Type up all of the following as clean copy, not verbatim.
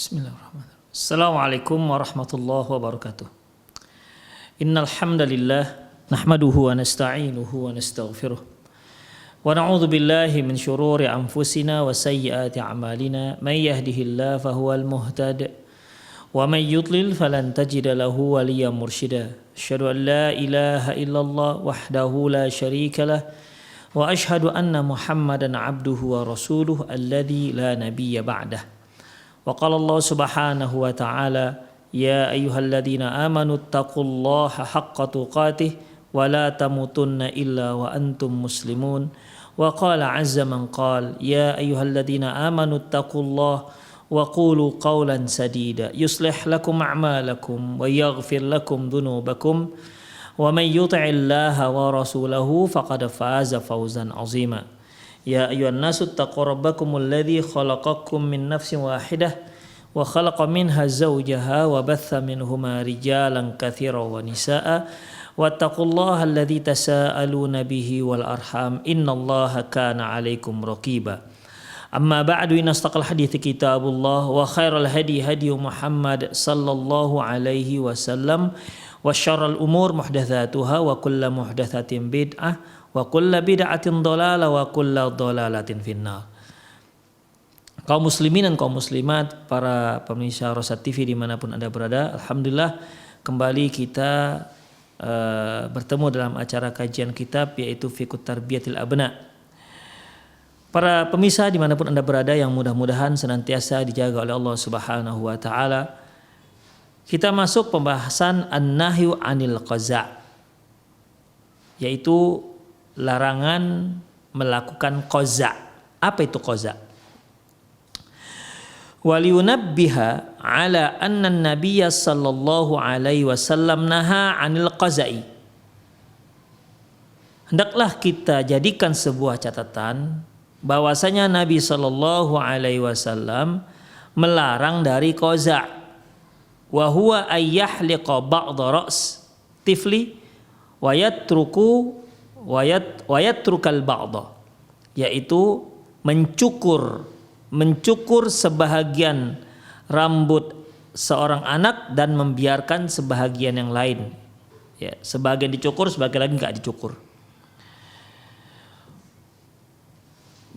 Bismillahirrahmanirrahim. Assalamualaikum warahmatullahi wabarakatuh. Innal hamdalillah nahmaduhu wa nasta'inuhu wa nastaghfiruh. Wa na'udzu billahi min shururi anfusina wa sayyiati a'malina. May yahdihillahu fahuwal muhtadi wa may yudlil falan tajida lahu waliyyan mursyida. Asyhadu an la ilaha illallah wahdahu la syarika lah wa asyhadu anna Muhammadan 'abduhu wa rasuluhu alladzi la nabiyya ba'dah. Wa qala Allah subhanahu wa ta'ala ya ayyuhalladzina amanu taqullaha haqqa tuqatih wa la tamutunna illa wa antum muslimun. Wa qala 'azza man qala ya ayyuhalladzina amanu taqullaha wa qulu qawlan sadida yuslih lakum a'malakum wa yaghfir lakum dhunubakum wa may yuti'illaha wa rasulahu faqad faza fawzan 'azima. Ya ayyuhan nasu taqu rabbakumul ladzi khalaqakum min nafsin wahidah wa khalaqa minha zawjaha wa batha minhuma rijalan katsiran wa nisaa'a wattaqullaha alladzi tasaaluna bihi wal arham innallaha kana 'alaikum raqiba. Amma ba'du, inna astaqal hadithi kitabullah wa khairal hadi hadi Muhammad sallallahu alaihi wasallam wa syarrul umur muhdatsatuha wa kullu muhdatsatin bid'ah wa kullu bid'atin dhalalah wa kullu dhalalatin finnar. Kaum muslimin dan kaum muslimat, para pemirsa Rosat TV dimanapun Anda berada, alhamdulillah kembali kita bertemu dalam acara kajian kitab yaitu Fiqhut Tarbiyatil Abna. Para pemirsa dimanapun Anda berada yang mudah-mudahan senantiasa dijaga oleh Allah Subhanahu wa ta'ala, kita masuk pembahasan an-nahyu 'anil qaza', yaitu larangan melakukan qaza'. Apa itu qaza'? Waliyunabbiha ala anna an-nabiyya sallallahu alaihi wasallam naha 'anil qaza'i. Hendaklah kita jadikan sebuah catatan bahwasanya Nabi sallallahu alaihi wasallam melarang dari qaza'. Wa huwa ayyahliqa ba'dha ra's tifli wa yatrukal ba'dha, yaitu mencukur sebahagian rambut seorang anak dan membiarkan sebahagian yang lain. Ya, sebagian dicukur, sebagian lagi enggak dicukur.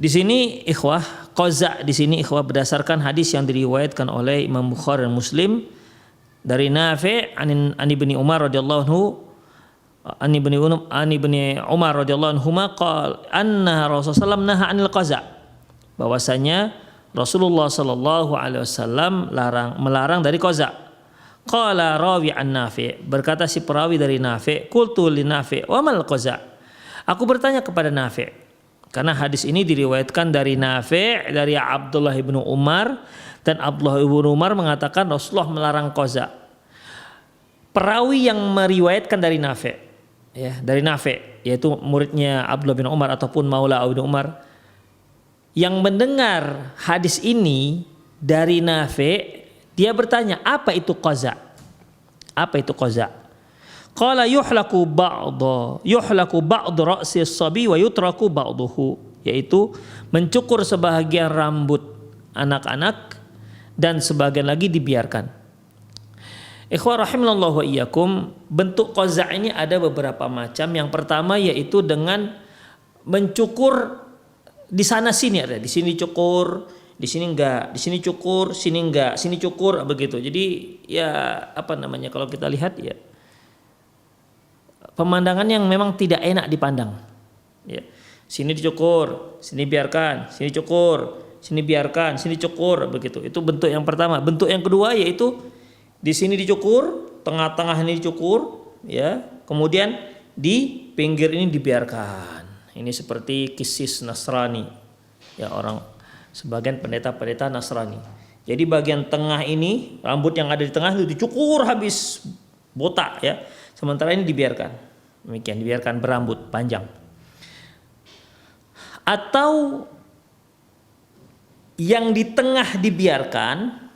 Di sini ikhwah, qaza' di sini ikhwah berdasarkan hadis yang diriwayatkan oleh Imam Bukhari dan Muslim dari Nafi' an Ibni Umar radhiyallahu anhu an Ibni Umar radhiyallahu anhuma qala anna Rasulullah naha 'anil qaza', bahwasanya Rasulullah sallallahu alaihi wasallam melarang dari qaza'. Qala rawi an Nafi', berkata si perawi dari Nafi', qultu li Nafi' wa mal qaza', aku bertanya kepada Nafi', karena hadis ini diriwayatkan dari Nafi', dari Abdullah ibnu Umar, dan Abdullah ibnu Umar mengatakan Rasulullah melarang qaza'. Perawi yang meriwayatkan dari Nafi', ya, dari Nafi', yaitu muridnya Abdullah bin Umar ataupun Maula Ibnu Umar, yang mendengar hadis ini dari Nafi', dia bertanya, apa itu qaza'? Apa itu qaza'? Qala yuhlaku ba'du ra'si as-sabi wa yutraku ba'duhu, yaitu mencukur sebahagian rambut anak-anak dan sebagian lagi dibiarkan. Ikhwah rahimallahu wa iyyakum, bentuk qaza' ini ada beberapa macam. Yang pertama yaitu dengan mencukur di sana sini, ada di sini cukur, di sini enggak, di sini cukur, sini enggak, sini cukur, begitu. Jadi ya apa namanya, kalau kita lihat ya pemandangan yang memang tidak enak dipandang. Ya. Sini dicukur, sini biarkan, sini cukur, sini biarkan, sini cukur, begitu. Itu bentuk yang pertama. Bentuk yang kedua yaitu di sini dicukur, tengah-tengah ini dicukur, ya. Kemudian di pinggir ini dibiarkan. Ini seperti kisis Nasrani, ya, orang sebagian pendeta-pendeta Nasrani. Jadi bagian tengah ini, rambut yang ada di tengah itu dicukur habis botak, ya. Sementara ini dibiarkan. Demikian, dibiarkan berambut panjang. Atau yang di tengah dibiarkan,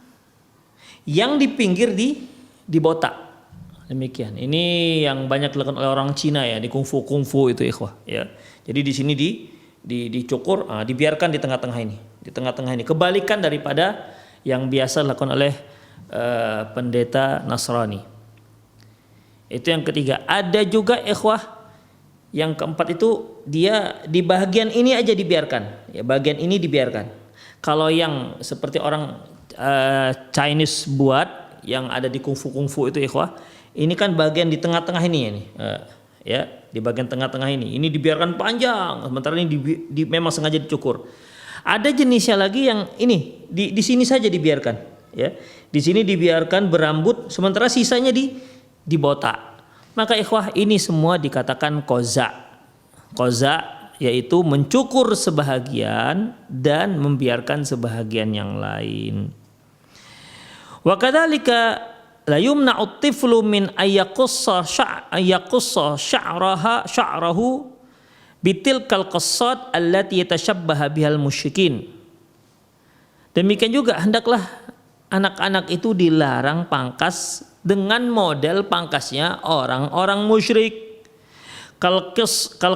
yang di pinggir dibotak. Demikian. Ini yang banyak dilakukan oleh orang Cina, ya, di kungfu itu ikhwah, ya. Jadi di sini dicukur, dibiarkan di tengah-tengah ini, Kebalikan daripada yang biasa dilakukan oleh pendeta Nasrani. Itu yang ketiga. Ada juga ikhwah yang keempat itu dia di bagian ini aja dibiarkan, ya bagian ini dibiarkan. Kalau yang seperti orang Chinese buat yang ada di kungfu itu ikhwah, ini kan bagian di tengah-tengah ini ya di bagian tengah-tengah ini dibiarkan panjang, sementara ini memang sengaja dicukur. Ada jenisnya lagi yang ini di sini saja dibiarkan, ya di sini dibiarkan berambut, sementara sisanya dibotak. Maka ikhwah ini semua dikatakan qaza yaitu mencukur sebahagian dan membiarkan sebahagian yang lain. Wa kadzalika la yumna'u at-tiflu min ayyaqussa sya'rahu bitilkal qassat allati yatashabbaha bihal musyrikin. Demikian juga hendaklah anak-anak itu dilarang pangkas dengan model pangkasnya orang-orang musyrik. Kal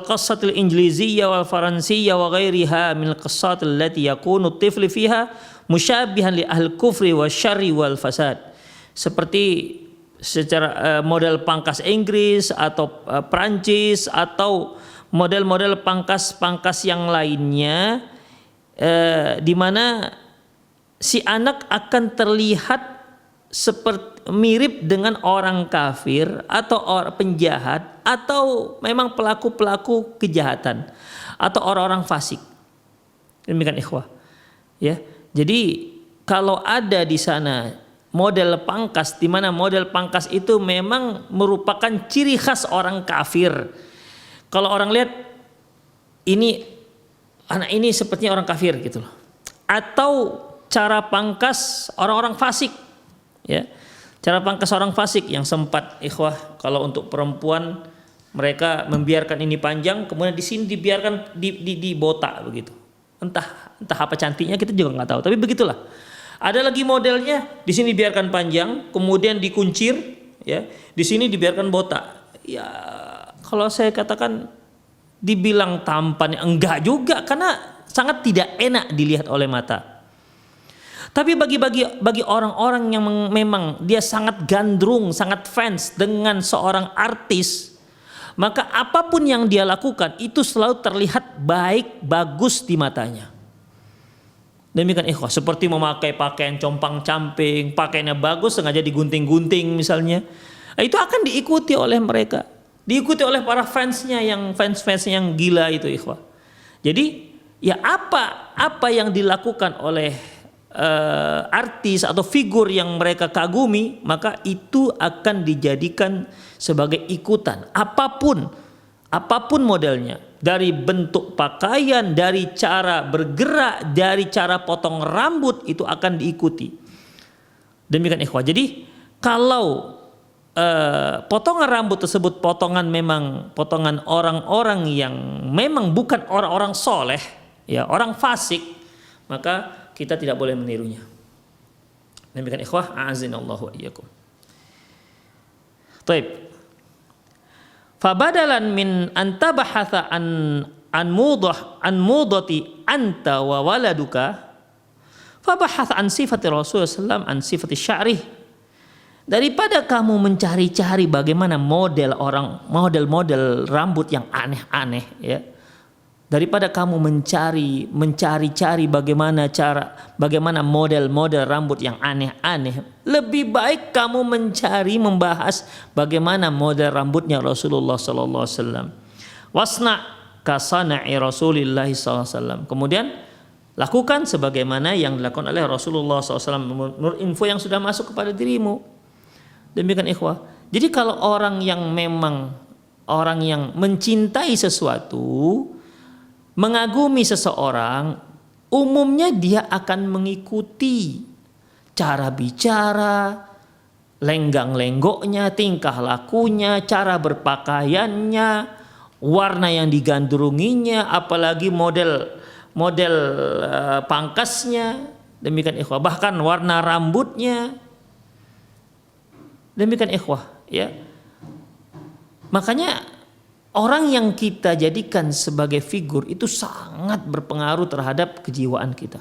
qassatil injiliziyya wal faransiyya wa ghairiha min al-qassat allati yakunu at-tiflu fiha musyabihan li ahli kufri wasyarri wal fasad. Seperti secara model pangkas Inggris atau Prancis atau model-model pangkas-pangkas yang lainnya, di mana si anak akan terlihat seperti mirip dengan orang kafir atau orang penjahat atau memang pelaku-pelaku kejahatan atau orang-orang fasik. Demikian ikhwah. Ya. Jadi kalau ada di sana model pangkas, di mana model pangkas itu memang merupakan ciri khas orang kafir. Kalau orang lihat ini anak ini sepertinya orang kafir gitu loh. Atau cara pangkas orang-orang fasik, ya. Cara pangkas orang fasik yang sempat ikhwah kalau untuk perempuan mereka membiarkan ini panjang, kemudian di sini dibiarkan dibotak begitu. Entah apa cantiknya kita juga nggak tahu, tapi begitulah. Ada lagi modelnya, di sini dibiarkan panjang, kemudian dikuncir, ya. Di sini dibiarkan botak. Ya, kalau saya katakan dibilang tampan, enggak juga, karena sangat tidak enak dilihat oleh mata. Tapi bagi orang-orang yang memang dia sangat gandrung, sangat fans dengan seorang artis, maka apapun yang dia lakukan itu selalu terlihat baik, bagus di matanya. Demikian ikhwah, seperti memakai pakaian compang-camping, pakaiannya bagus sengaja digunting-gunting misalnya. Itu akan diikuti oleh mereka. Diikuti oleh para fansnya yang fans-fansnya yang gila itu ikhwah. Jadi ya apa yang dilakukan oleh artis atau figur yang mereka kagumi, maka itu akan dijadikan sebagai ikutan. Apapun modelnya, dari bentuk pakaian, dari cara bergerak, dari cara potong rambut, itu akan diikuti. Demikian ikhwah. Jadi kalau potongan rambut tersebut memang potongan orang-orang yang memang bukan orang-orang soleh, ya orang fasik, maka kita tidak boleh menirunya. Demikian ikhwah, a'azinallahu wa iyyakum. Baik. Fabadalan min antabahatha an mudati anta wa waladuka fabahath an sifati Rasulullah sallallahu an sifati sya'rih. Daripada kamu mencari-cari bagaimana model rambut yang aneh-aneh, ya. Daripada kamu mencari-cari bagaimana model rambut yang aneh-aneh, lebih baik kamu membahas bagaimana model rambutnya Rasulullah sallallahu alaihi wasallam. Wasna kasana'i Rasulillah sallallahu alaihi wasallam. Kemudian lakukan sebagaimana yang dilakukan oleh Rasulullah sallallahu alaihi wasallam menurut info yang sudah masuk kepada dirimu. Demikian ikhwah. Jadi kalau orang yang mencintai sesuatu, mengagumi seseorang, umumnya dia akan mengikuti cara bicara, lenggang-lenggoknya, tingkah lakunya, cara berpakaiannya, warna yang digandrunginya, apalagi model pangkasnya. Demikian ikhwah, bahkan warna rambutnya. Demikian ikhwah, ya. Makanya orang yang kita jadikan sebagai figur itu sangat berpengaruh terhadap kejiwaan kita.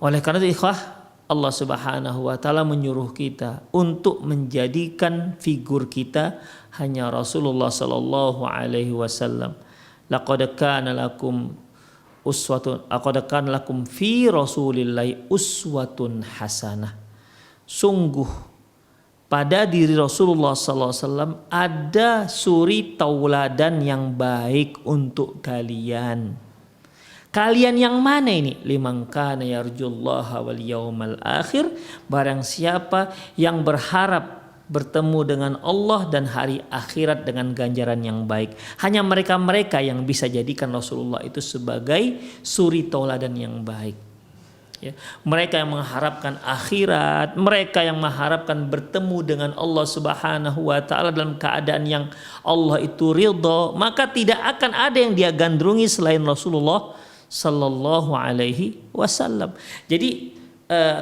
Oleh karena itu ikhwah, Allah Subhanahu wa taala menyuruh kita untuk menjadikan figur kita hanya Rasulullah sallallahu alaihi wasallam. Laqad kana lakum fi Rasulillahi uswatun hasanah. Sungguh pada diri Rasulullah sallallahu alaihi wasallam ada suri tauladan yang baik untuk kalian. Kalian yang mana ini? Liman kana yarjullaha wal yaumal akhir, barang siapa yang berharap bertemu dengan Allah dan hari akhirat dengan ganjaran yang baik. Hanya mereka-mereka yang bisa jadikan Rasulullah itu sebagai suri tauladan yang baik. Ya, mereka yang mengharapkan akhirat, mereka yang mengharapkan bertemu dengan Allah Subhanahu wa taala dalam keadaan yang Allah itu ridha, maka tidak akan ada yang dia gandrungi selain Rasulullah sallallahu alaihi wasallam. Jadi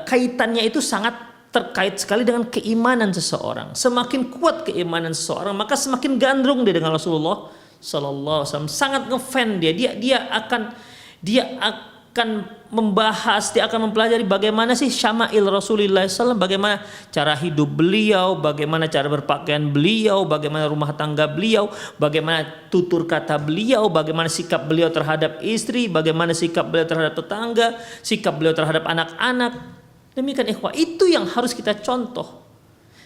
kaitannya itu sangat terkait sekali dengan keimanan seseorang. Semakin kuat keimanan seseorang, maka semakin gandrung dia dengan Rasulullah sallallahu alaihi wasallam. Sangat ngefan dia akan membahas, dia akan mempelajari bagaimana sih syama'il Rasulullah SAW, bagaimana cara hidup beliau, bagaimana cara berpakaian beliau, bagaimana rumah tangga beliau, bagaimana tutur kata beliau, bagaimana sikap beliau terhadap istri, bagaimana sikap beliau terhadap tetangga, sikap beliau terhadap anak-anak. Demikian ikhwah, itu yang harus kita contoh.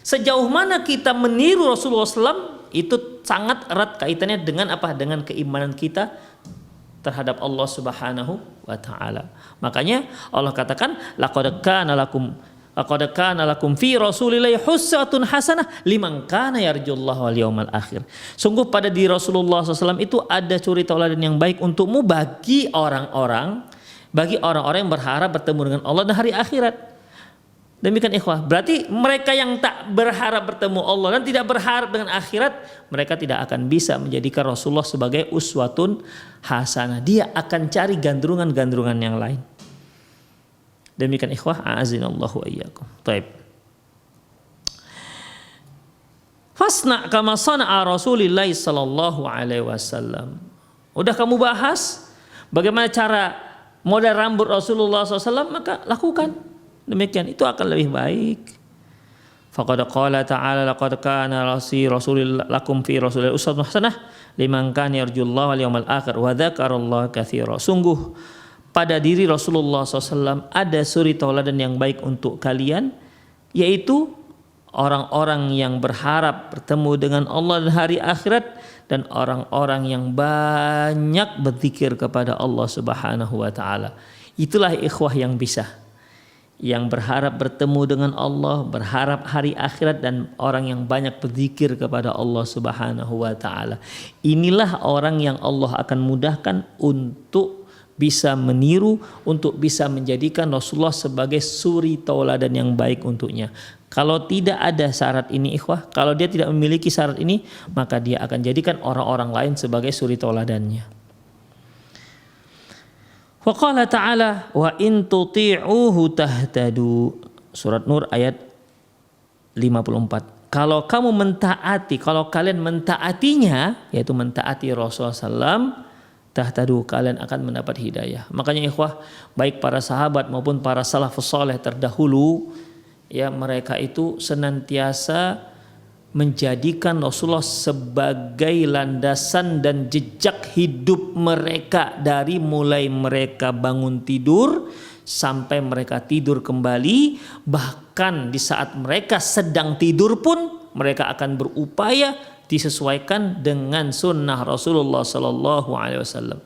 Sejauh mana kita meniru Rasulullah SAW, itu sangat erat kaitannya dengan apa? Dengan keimanan kita terhadap Allah Subhanahu wa taala. Makanya Allah katakan laqad kana lakum fi Rasulillahi uswatun hasanah liman kana yarjullaha wal yaumal akhir. Sungguh pada diri Rasulullah SAW itu ada suri tauladan yang baik untukmu bagi orang-orang yang berharap bertemu dengan Allah dan hari akhirat. Demikian ikhwah, berarti mereka yang tak berharap bertemu Allah dan tidak berharap dengan akhirat, mereka tidak akan bisa menjadikan Rasulullah sebagai uswatun hasanah. Dia akan cari gandrungan-gandrungan yang lain. Demikian ikhwah, a'azinallahu wa iyyakum. Baik. Fasna kama sana'a Rasulullah sallallahu alaihi wasallam. Udah kamu bahas bagaimana cara model rambut Rasulullah SAW, maka lakukan. Demikian, itu akan lebih baik. Faqad qala ta'ala laqad kana Rasulullah lakum fi Rasulillahi uswatun hasanah liman kana yarjullaha wal yawmal akhir wa dzakarallaha katsira. Sungguh pada diri Rasulullah SAW ada suri tauladan yang baik untuk kalian, yaitu orang-orang yang berharap bertemu dengan Allah dan hari akhirat, dan orang-orang yang banyak berzikir kepada Allah Subhanahu wa taala. Itulah ikhwah yang bisa, yang berharap bertemu dengan Allah, berharap hari akhirat, dan orang yang banyak berzikir kepada Allah Subhanahu wa taala. Inilah orang yang Allah akan mudahkan untuk bisa meniru, untuk bisa menjadikan Rasulullah sebagai suri tauladan yang baik untuknya. Kalau tidak ada syarat ini ikhwah, kalau dia tidak memiliki syarat ini, maka dia akan jadikan orang-orang lain sebagai suri tauladannya. Wa qala ta'ala wa in tuti'uhu tahtadu. Surat Nur ayat 54. Kalau kamu mentaati, kalau kalian mentaatinya, yaitu mentaati Rasulullah SAW, tahtadu, kalian akan mendapat hidayah. Makanya ikhwah, baik para sahabat maupun para salafus saleh terdahulu, ya, mereka itu senantiasa menjadikan Rasulullah sebagai landasan dan jejak hidup mereka, dari mulai mereka bangun tidur sampai mereka tidur kembali. Bahkan di saat mereka sedang tidur pun mereka akan berupaya disesuaikan dengan sunnah Rasulullah sallallahu alaihi wasallam.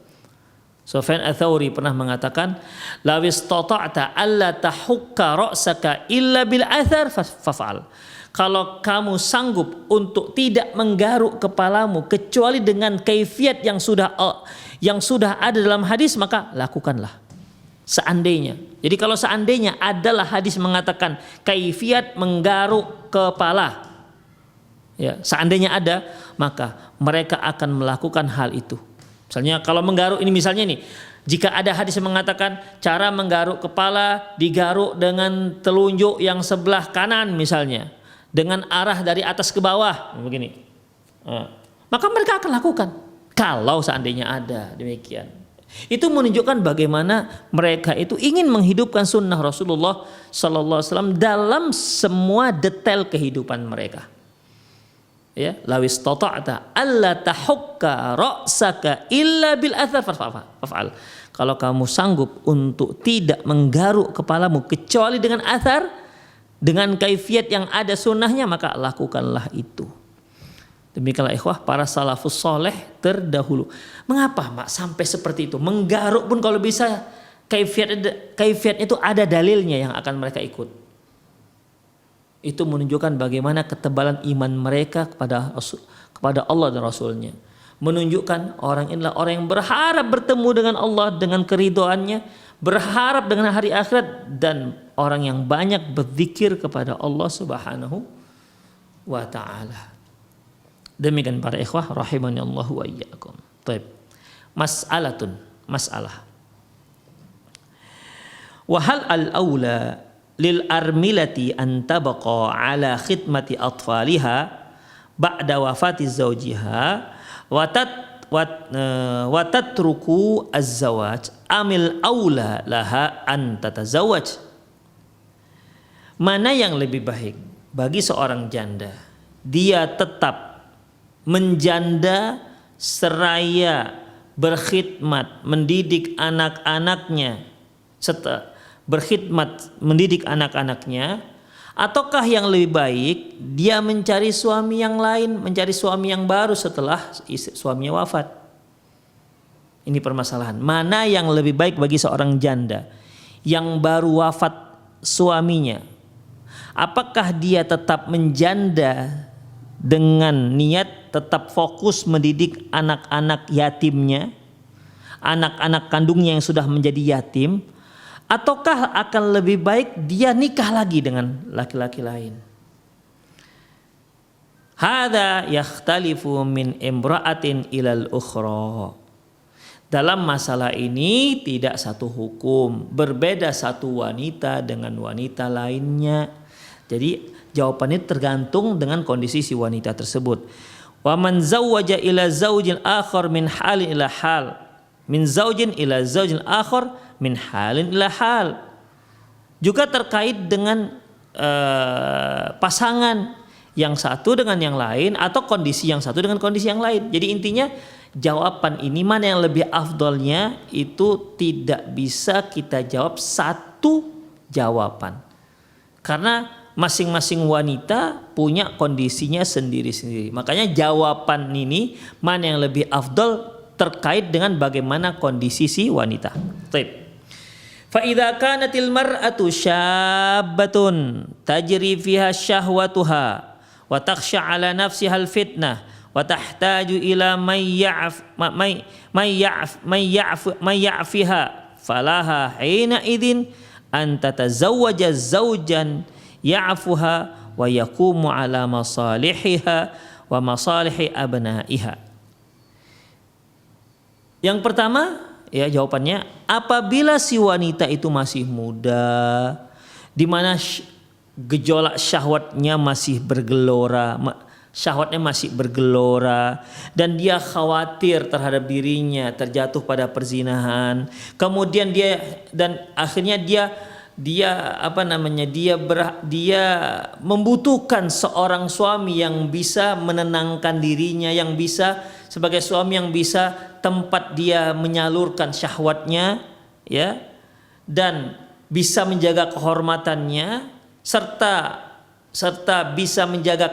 Sufyan Ats-Tsauri pernah mengatakan, "La istata'ta alla tahukka ra'saka illa bil athar faf'al." Kalau kamu sanggup untuk tidak menggaruk kepalamu kecuali dengan kaifiat yang sudah ada dalam hadis, maka lakukanlah. Seandainya. Jadi kalau seandainya adalah hadis mengatakan kaifiat menggaruk kepala, ya, seandainya ada, maka mereka akan melakukan hal itu. Misalnya kalau menggaruk ini, misalnya nih, jika ada hadis yang mengatakan cara menggaruk kepala digaruk dengan telunjuk yang sebelah kanan misalnya, dengan arah dari atas ke bawah begini, maka mereka akan lakukan kalau seandainya ada demikian. Itu menunjukkan bagaimana mereka itu ingin menghidupkan sunnah Rasulullah Sallallahu Alaihi Wasallam dalam semua detail kehidupan mereka. Ya, lawis tata'ta alla tahukka ra'saka illa bil athar fa'al. Kalau kamu sanggup untuk tidak menggaruk kepalamu kecuali dengan athar, dengan kaifiat yang ada sunnahnya, maka lakukanlah itu. Demikianlah ikhwah para salafus soleh terdahulu. Mengapa mak sampai seperti itu? Menggaruk pun kalau bisa kaifiat itu ada dalilnya yang akan mereka ikut. Itu menunjukkan bagaimana ketebalan iman mereka kepada Allah dan Rasulnya. Menunjukkan orang inilah orang yang berharap bertemu dengan Allah dengan keridhoannya, berharap dengan hari akhirat, dan orang yang banyak berzikir kepada Allah Subhanahu wa ta'ala. Demikian para ikhwah rahimani Allah wa iyyakum. Baik. Masalah. Wa hal al-aula lil armilati an tabqa ala khidmati atfaliha ba'da wafati zawjiha wa tatruku az-zawaj amil aula laha an tatazawwaj. Mana yang lebih baik bagi seorang janda? Dia tetap menjanda seraya berkhidmat mendidik anak-anaknya, ataukah yang lebih baik dia mencari suami yang lain, mencari suami yang baru setelah suaminya wafat? Ini permasalahan. Mana yang lebih baik bagi seorang janda yang baru wafat suaminya? Apakah dia tetap menjanda dengan niat tetap fokus mendidik anak-anak yatimnya, anak-anak kandungnya yang sudah menjadi yatim, ataukah akan lebih baik dia nikah lagi dengan laki-laki lain? Hadza yakhtalifu min imra'atin ilal ukhra. Dalam masalah ini tidak satu hukum, berbeda satu wanita dengan wanita lainnya. Jadi jawabannya tergantung dengan kondisi si wanita tersebut. Wa man zawwaja ila zaujin akhar min halin ila hal, min zaujin ila zaujin akhar min halin ila hal. Juga terkait dengan pasangan yang satu dengan yang lain, atau kondisi yang satu dengan kondisi yang lain. Jadi intinya jawaban ini mana yang lebih afdolnya itu tidak bisa kita jawab satu jawaban, karena masing-masing wanita punya kondisinya sendiri-sendiri. Makanya jawaban ini mana yang lebih afdol terkait dengan bagaimana kondisi si wanita. Baik. Fa idza kanatil mar'atu syabbatun tajri fiha syahwatuha wa takhsha 'ala nafsiha al-fitnah wa tahtaju ila may ya'fiha falaha hina idzin an tatazawwaja zawjan ya'fuha wa yaqumu 'ala masalihiha wa masalihi abnaiha. Yang pertama, ya jawabannya, apabila si wanita itu masih muda, di mana gejolak syahwatnya masih bergelora, dan dia khawatir terhadap dirinya terjatuh pada perzinahan, kemudian akhirnya dia membutuhkan seorang suami yang bisa menenangkan dirinya, yang bisa sebagai suami yang bisa tempat dia menyalurkan syahwatnya, ya, dan bisa menjaga kehormatannya serta bisa menjaga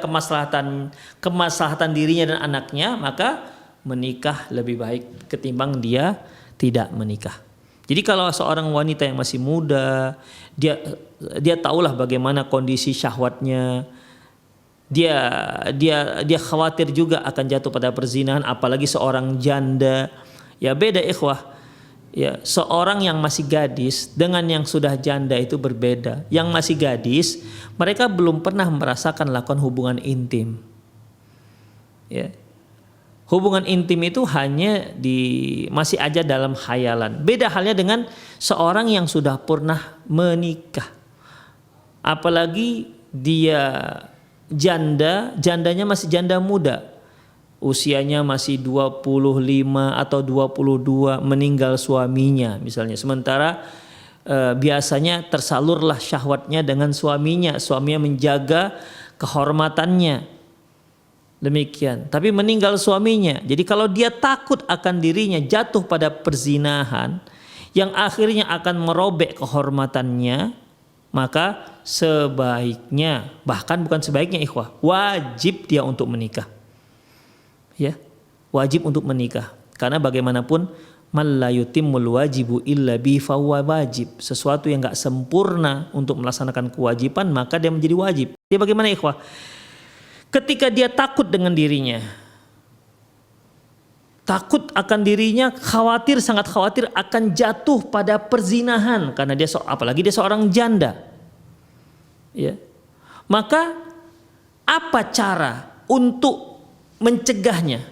kemaslahatan dirinya dan anaknya, maka menikah lebih baik ketimbang dia tidak menikah. Jadi kalau seorang wanita yang masih muda, dia tahulah bagaimana kondisi syahwatnya, dia khawatir juga akan jatuh pada perzinahan, apalagi seorang janda. Ya beda ikhwah. Ya, seorang yang masih gadis dengan yang sudah janda itu berbeda. Yang masih gadis, mereka belum pernah merasakan lakukan hubungan intim. Ya. Hubungan intim itu hanya masih aja dalam khayalan. Beda halnya dengan seorang yang sudah pernah menikah. Apalagi dia jandanya masih janda muda. usianya masih 25 atau 22 meninggal suaminya misalnya. Sementara biasanya tersalurlah syahwatnya dengan suaminya menjaga kehormatannya. Demikian. Tapi meninggal suaminya. Jadi kalau dia takut akan dirinya jatuh pada perzinahan yang akhirnya akan merobek kehormatannya, maka sebaiknya, bahkan bukan sebaiknya ikhwah, wajib dia untuk menikah. Ya, wajib untuk menikah. Karena bagaimanapun man la yutimmul wajibu illa bi fahuwa wajib. Sesuatu yang enggak sempurna untuk melaksanakan kewajiban maka dia menjadi wajib. Dia bagaimana ikhwah? Ketika dia takut dengan dirinya, takut akan dirinya, khawatir, sangat khawatir akan jatuh pada perzinahan karena dia apalagi dia seorang janda. Ya. Maka apa cara untuk mencegahnya?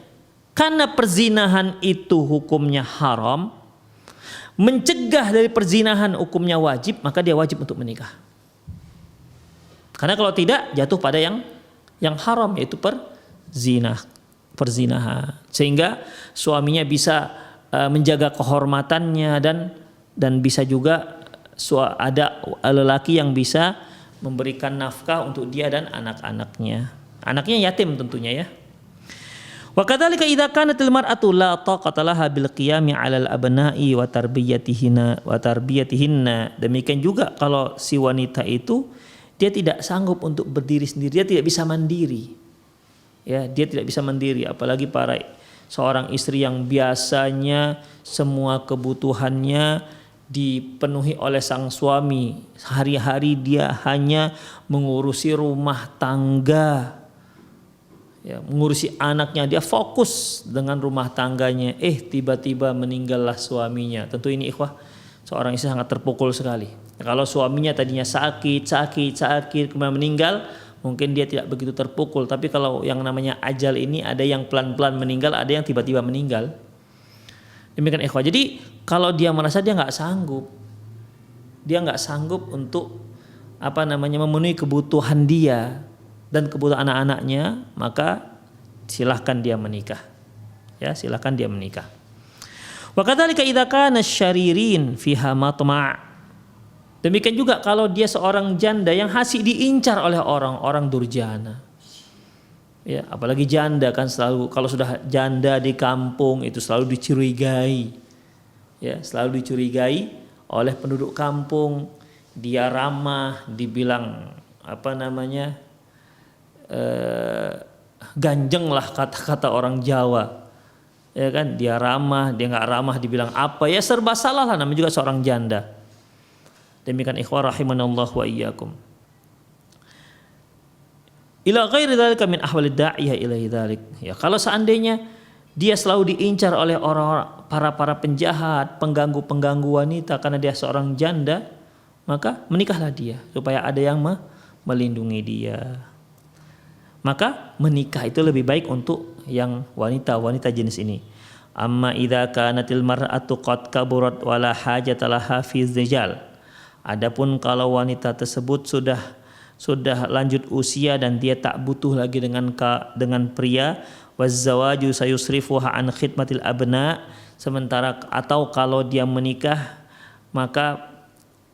Karena perzinahan itu hukumnya haram, mencegah dari perzinahan hukumnya wajib, maka dia wajib untuk menikah. Karena kalau tidak jatuh pada yang haram, yaitu perzinahan. Sehingga suaminya bisa menjaga kehormatannya dan bisa juga ada lelaki yang bisa memberikan nafkah untuk dia dan anak-anaknya. Anaknya yatim tentunya ya. Wa kadzalika idza kanatil mar'atu la taqata laha bil qiyami 'alal abna'i wa tarbiyatihinna. Demikian juga kalau si wanita itu dia tidak sanggup untuk berdiri sendiri, dia tidak bisa mandiri. Ya, dia tidak bisa mandiri, apalagi seorang istri yang biasanya semua kebutuhannya dipenuhi oleh sang suami. Hari-hari dia hanya mengurusi rumah tangga. Ya, mengurusi anaknya, dia fokus dengan rumah tangganya. Tiba-tiba meninggallah suaminya. Tentu ini ikhwah, seorang istri sangat terpukul sekali. Kalau suaminya tadinya sakit, kemudian meninggal, mungkin dia tidak begitu terpukul. Tapi kalau yang namanya ajal ini, ada yang pelan-pelan meninggal, ada yang tiba-tiba meninggal. Demikian ikhwah. Jadi kalau dia merasa dia nggak sanggup untuk memenuhi kebutuhan dia dan kebutuhan anak-anaknya, maka silahkan dia menikah. Ya, silahkan dia menikah. Wa kadzalika idza kana syaririn fiha matma'. Demikian juga kalau dia seorang janda yang hasik diincar oleh orang-orang durjana. Ya, apalagi janda kan selalu, kalau sudah janda di kampung itu selalu dicurigai. Ya, selalu dicurigai oleh penduduk kampung. Dia ramah, dibilang ganjeng lah kata-kata orang Jawa. Ya kan, dia ramah, dia nggak ramah dibilang apa, ya serba salah lah, namanya juga seorang janda. Demikian ikhwah rahimanallah wa iyyakum. Ila ghairi dzalika min ahwalid da'iyah ila dzalik. Ya, kalau seandainya dia selalu diincar oleh orang para penjahat, pengganggu wanita karena dia seorang janda, maka menikahlah dia supaya ada yang melindungi dia. Maka menikah itu lebih baik untuk yang wanita jenis ini. Amma idza kanatil mar'atu qad kaburat wala hajata laha fi rijal. Adapun kalau wanita tersebut sudah lanjut usia dan dia tak butuh lagi dengan pria, wazzawaju sayusrifuha an khidmatil abna, sementara atau kalau dia menikah maka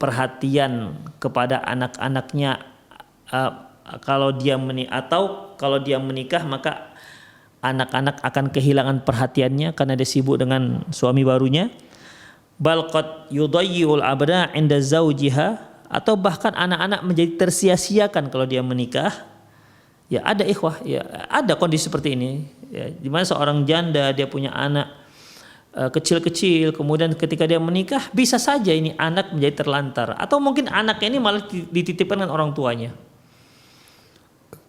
perhatian kepada anak-anaknya, kalau dia menikah maka anak-anak akan kehilangan perhatiannya karena dia sibuk dengan suami barunya. Bal qad yudayyi'ul abna 'inda zawjiha, atau bahkan anak-anak menjadi tersia-siakan kalau dia menikah. Ya ada ikhwah, ya ada kondisi seperti ini. Ya, di mana seorang janda dia punya anak kecil-kecil, kemudian ketika dia menikah bisa saja ini anak menjadi terlantar, atau mungkin anaknya ini malah dititipkan dengan orang tuanya.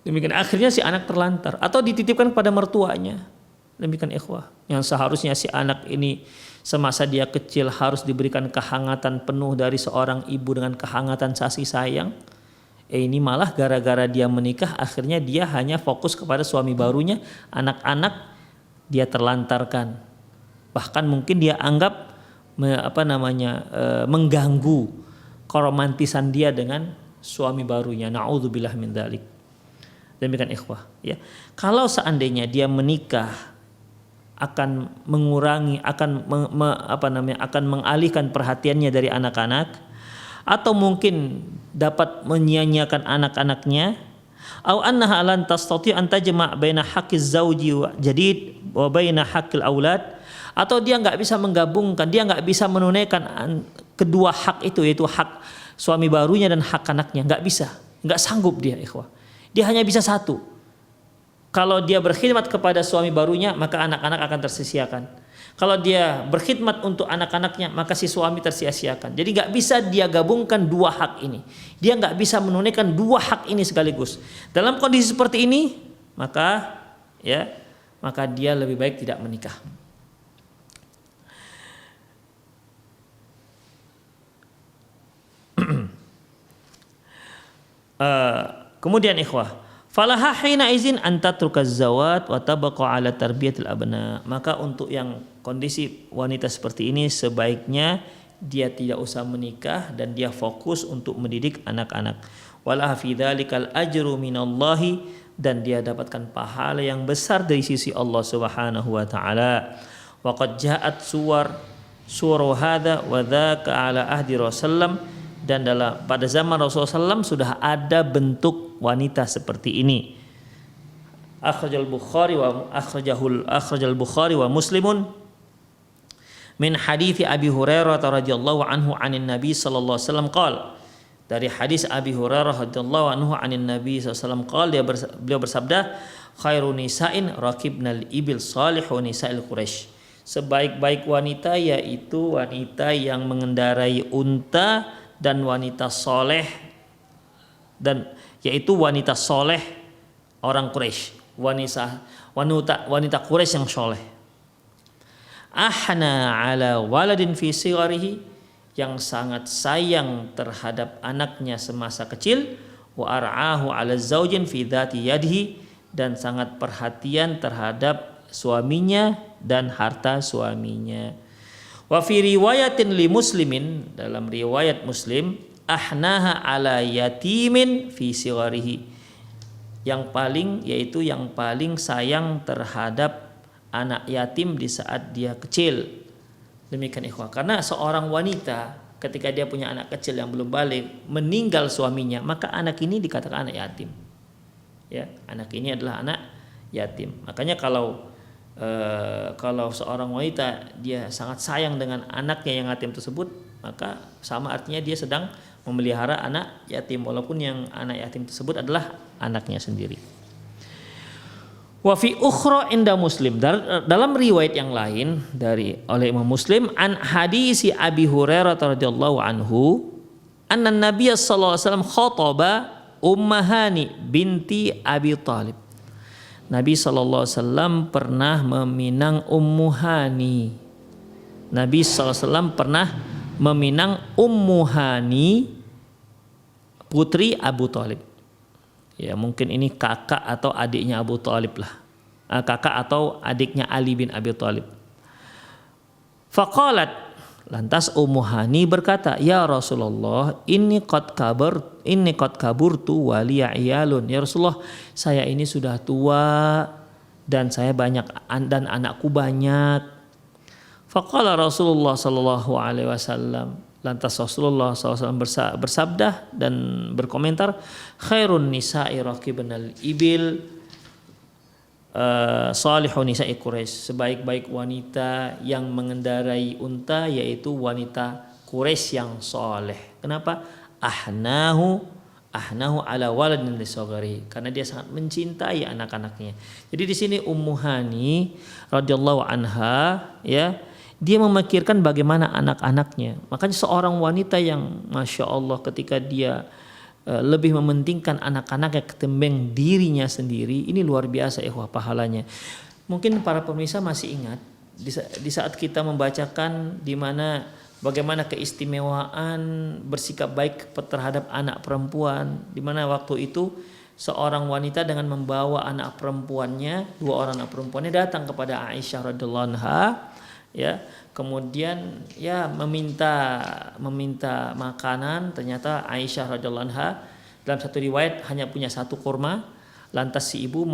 Demikian akhirnya si anak terlantar atau dititipkan kepada mertuanya. Demikian ikhwah, yang seharusnya si anak ini semasa dia kecil harus diberikan kehangatan penuh dari seorang ibu dengan kehangatan kasih sayang. Ini malah gara-gara dia menikah akhirnya dia hanya fokus kepada suami barunya, anak-anak dia terlantarkan. Bahkan mungkin dia anggap mengganggu keromantisan dia dengan suami barunya. Na'udzubillah min dzalik. Demikian ikhwah, ya. Kalau seandainya dia menikah akan mengurangi, akan mengalihkan perhatiannya dari anak-anak, atau mungkin dapat menyia-nyiakan anak-anaknya, au annaha lan tastati an tajma' baina haqqiz zauji jadid wa baina haqqil aulad, atau dia nggak bisa menggabungkan, dia nggak bisa menunaikan kedua hak itu, yaitu hak suami barunya dan hak anaknya, nggak bisa, nggak sanggup dia, ikhwah. Dia hanya bisa satu. Kalau dia berkhidmat kepada suami barunya, maka anak-anak akan tersisiakan. Kalau dia berkhidmat untuk anak-anaknya, maka si suami tersia-siakan. Jadi nggak bisa dia gabungkan dua hak ini. Dia nggak bisa menunaikan dua hak ini sekaligus. Dalam kondisi seperti ini, maka dia lebih baik tidak menikah. Kemudian ikhwah, falaha hina izin anta trukaz zawat wa tabaqa ala tarbiyatil abna. Maka untuk yang kondisi wanita seperti ini sebaiknya dia tidak usah menikah dan dia fokus untuk mendidik anak-anak. Wala fi dzalikal ajru minallahi, dan dia dapatkan pahala yang besar dari sisi Allah Subhanahu wa taala. Wa qad ja'at surah hadza wa dzaka ala ahdi Rasulullah, dan pada zaman Rasulullah SAW sudah ada bentuk wanita seperti ini. Akhrajal Bukhari wa Muslimun min hadithi Abi Hurairah radhiyallahu anhu anin Nabi sallallahu alaihi wasallam qala. Dari hadis Abi Hurairah radhiyallahu anhu anin Nabi sallallahu alaihi wasallam qala, beliau bersabda, khairun nisa'in rakibnal ibil salihu nisa'il Quraisy. Sebaik-baik wanita yaitu wanita yang mengendarai unta dan wanita soleh, dan yaitu wanita soleh orang Quraisy, wanita Quraisy yang soleh. Ahna ala waladin fi sigharihi, yang sangat sayang terhadap anaknya semasa kecil, wa ar'ahu ala zaujin fi dzati yadihi, dan sangat perhatian terhadap suaminya dan harta suaminya. Wa fi riwayatin li Muslimin, dalam riwayat Muslim, ahnaha ala yatimin fi sigharihi, yang paling sayang terhadap anak yatim di saat dia kecil. Demikian ikhwah, karena seorang wanita ketika dia punya anak kecil yang belum balik, meninggal suaminya, maka anak ini dikatakan anak yatim. Ya, anak ini adalah anak yatim. Makanya kalau seorang wanita dia sangat sayang dengan anaknya yang yatim tersebut, maka sama artinya dia sedang memelihara anak yatim, walaupun yang anak yatim tersebut adalah anaknya sendiri. Wa fi ukhra inda Muslim, dalam riwayat yang lain oleh Imam Muslim, an hadisi Abi Hurairah radhiyallahu anhu, anna Nabiy sallallahu alaihi wasallam khataba Ummahani binti Abi Thalib. Nabi SAW pernah meminang Ummu Hani. Nabi SAW pernah meminang Ummu Hani, putri Abu Thalib. Ya, mungkin ini kakak atau adiknya Abu Thalib lah. Kakak atau adiknya Ali bin Abi Thalib. Faqalat, lantas Ummu Hani berkata, ya Rasulullah, inni qad kaburtu wa liya iyalun. Ya Rasulullah, saya ini sudah tua dan saya banyak, dan anakku banyak. Faqala Rasulullah sallallahu alaihi wasallam, lantas Rasulullah SAW bersabda dan berkomentar, khairun nisa'i rakibnal ibil salihun nisa'i Quraisy. Sebaik-baik wanita yang mengendarai unta yaitu wanita Quraisy yang soleh. Kenapa? Ahnahu ala waladin lisagari, karena dia sangat mencintai anak-anaknya. Jadi di sini Ummu Hani radhiyallahu anha, ya, dia memikirkan bagaimana anak-anaknya. Makanya seorang wanita yang masya Allah ketika dia lebih mementingkan anak-anaknya ketimbang dirinya sendiri, ini luar biasa ikhwah pahalanya. Mungkin para pemirsa masih ingat di saat kita membacakan di mana bagaimana keistimewaan bersikap baik terhadap anak perempuan, di mana waktu itu seorang wanita dengan membawa anak perempuannya, 2 orang anak perempuannya datang kepada Aisyah radhiyallahu anha, ya, kemudian ya meminta makanan. Ternyata Aisyah radhiyallahu anha dalam satu riwayat hanya punya 1 kurma, Lantas si ibu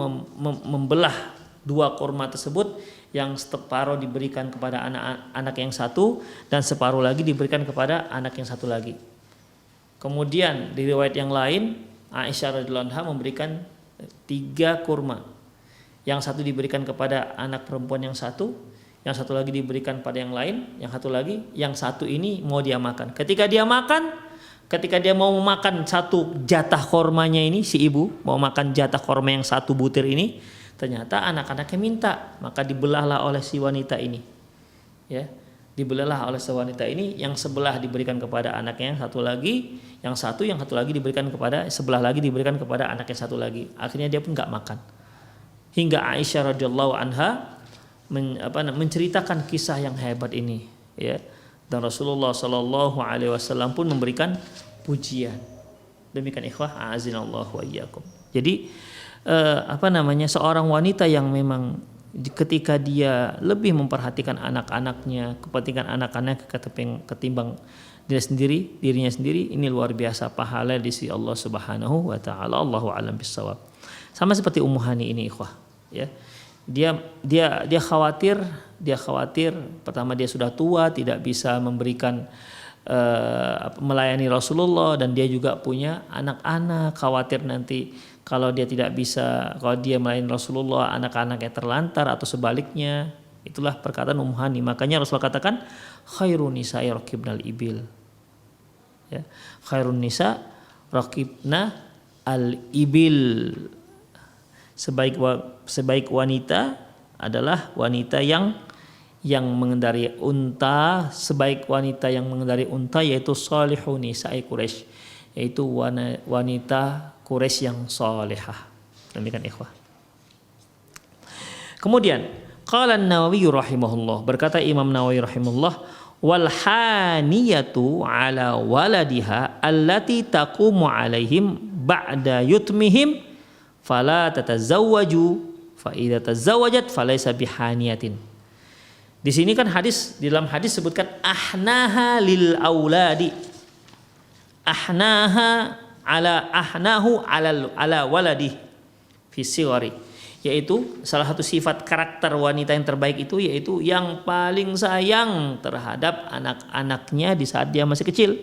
membelah 2 kurma tersebut, yang separuh diberikan kepada anak yang satu dan separuh lagi diberikan kepada anak yang satu lagi. Kemudian di riwayat yang lain Aisyah radhiyallahu anha memberikan 3 kurma. Yang satu diberikan kepada anak perempuan yang satu lagi diberikan pada yang lain, yang satu ini mau dia makan. Ketika dia mau makan 1 jatah kormanya ini, si ibu mau makan jatah korma yang 1 butir ini, ternyata anak-anaknya minta, maka dibelahlah oleh si wanita ini. Ya, dibelahlah oleh si wanita ini, yang sebelah diberikan kepada anaknya yang satu lagi, yang satu lagi diberikan kepada sebelah lagi diberikan kepada anak yang satu lagi. Akhirnya dia pun nggak makan. Hingga Aisyah radhiyallahu anha menceritakan kisah yang hebat ini, ya. Dan Rasulullah Shallallahu Alaihi Wasallam pun memberikan pujian. Demikian ikhwah, a'azinallahu wa iyyakum. Jadi seorang wanita yang memang ketika dia lebih memperhatikan anak-anaknya, kepentingan anak-anak ketimbang dirinya sendiri, ini luar biasa pahala di sisi Allah Subhanahu wa taala. Allahu a'lam bissawab. Sama seperti Ummu Hani ini ikhwah, ya. Dia khawatir pertama dia sudah tua, tidak bisa memberikan melayani Rasulullah, dan dia juga punya anak-anak, khawatir nanti kalau dia melayani Rasulullah anak-anaknya terlantar atau sebaliknya. Itulah perkataan Ummu Hani. Makanya Rasulullah katakan khairun nisa'i raqibnal ibil, ya, khairun nisa raqibna al ibil. Sebaik wanita adalah wanita yang mengendarai unta. Sebaik wanita yang mengendarai unta yaitu salihun nisa'i Quraisy, yaitu wanita Quraisy yang salihah. Demikian ikhwah. Kemudian qala an-Nawawi rahimahullah, berkata Imam Nawawi rahimahullah, wal haniyatu ala waladiha allati taqumu alaihim ba'da yutmihim fala tatazawwaju fa idza tazawwajat falaysa bihaniyatin. Di sini kan di dalam hadis sebutkan ahnaha lil auladi, ahnahu ala waladi fi sighari, yaitu salah satu sifat karakter wanita yang terbaik itu yaitu yang paling sayang terhadap anak-anaknya di saat dia masih kecil.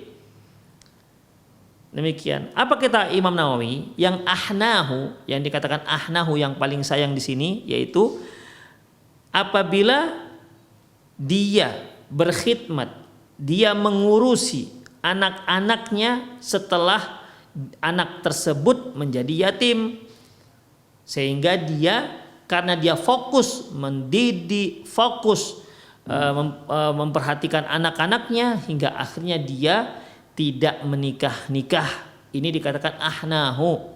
Demikian. Apa kata Imam Nawawi? Yang ahnahu, yang dikatakan ahnahu yang paling sayang di sini yaitu apabila dia berkhidmat, dia mengurusi anak-anaknya setelah anak tersebut menjadi yatim, sehingga karena dia fokus mendidik, memperhatikan anak-anaknya hingga akhirnya dia tidak menikah. Ini dikatakan ahnahu.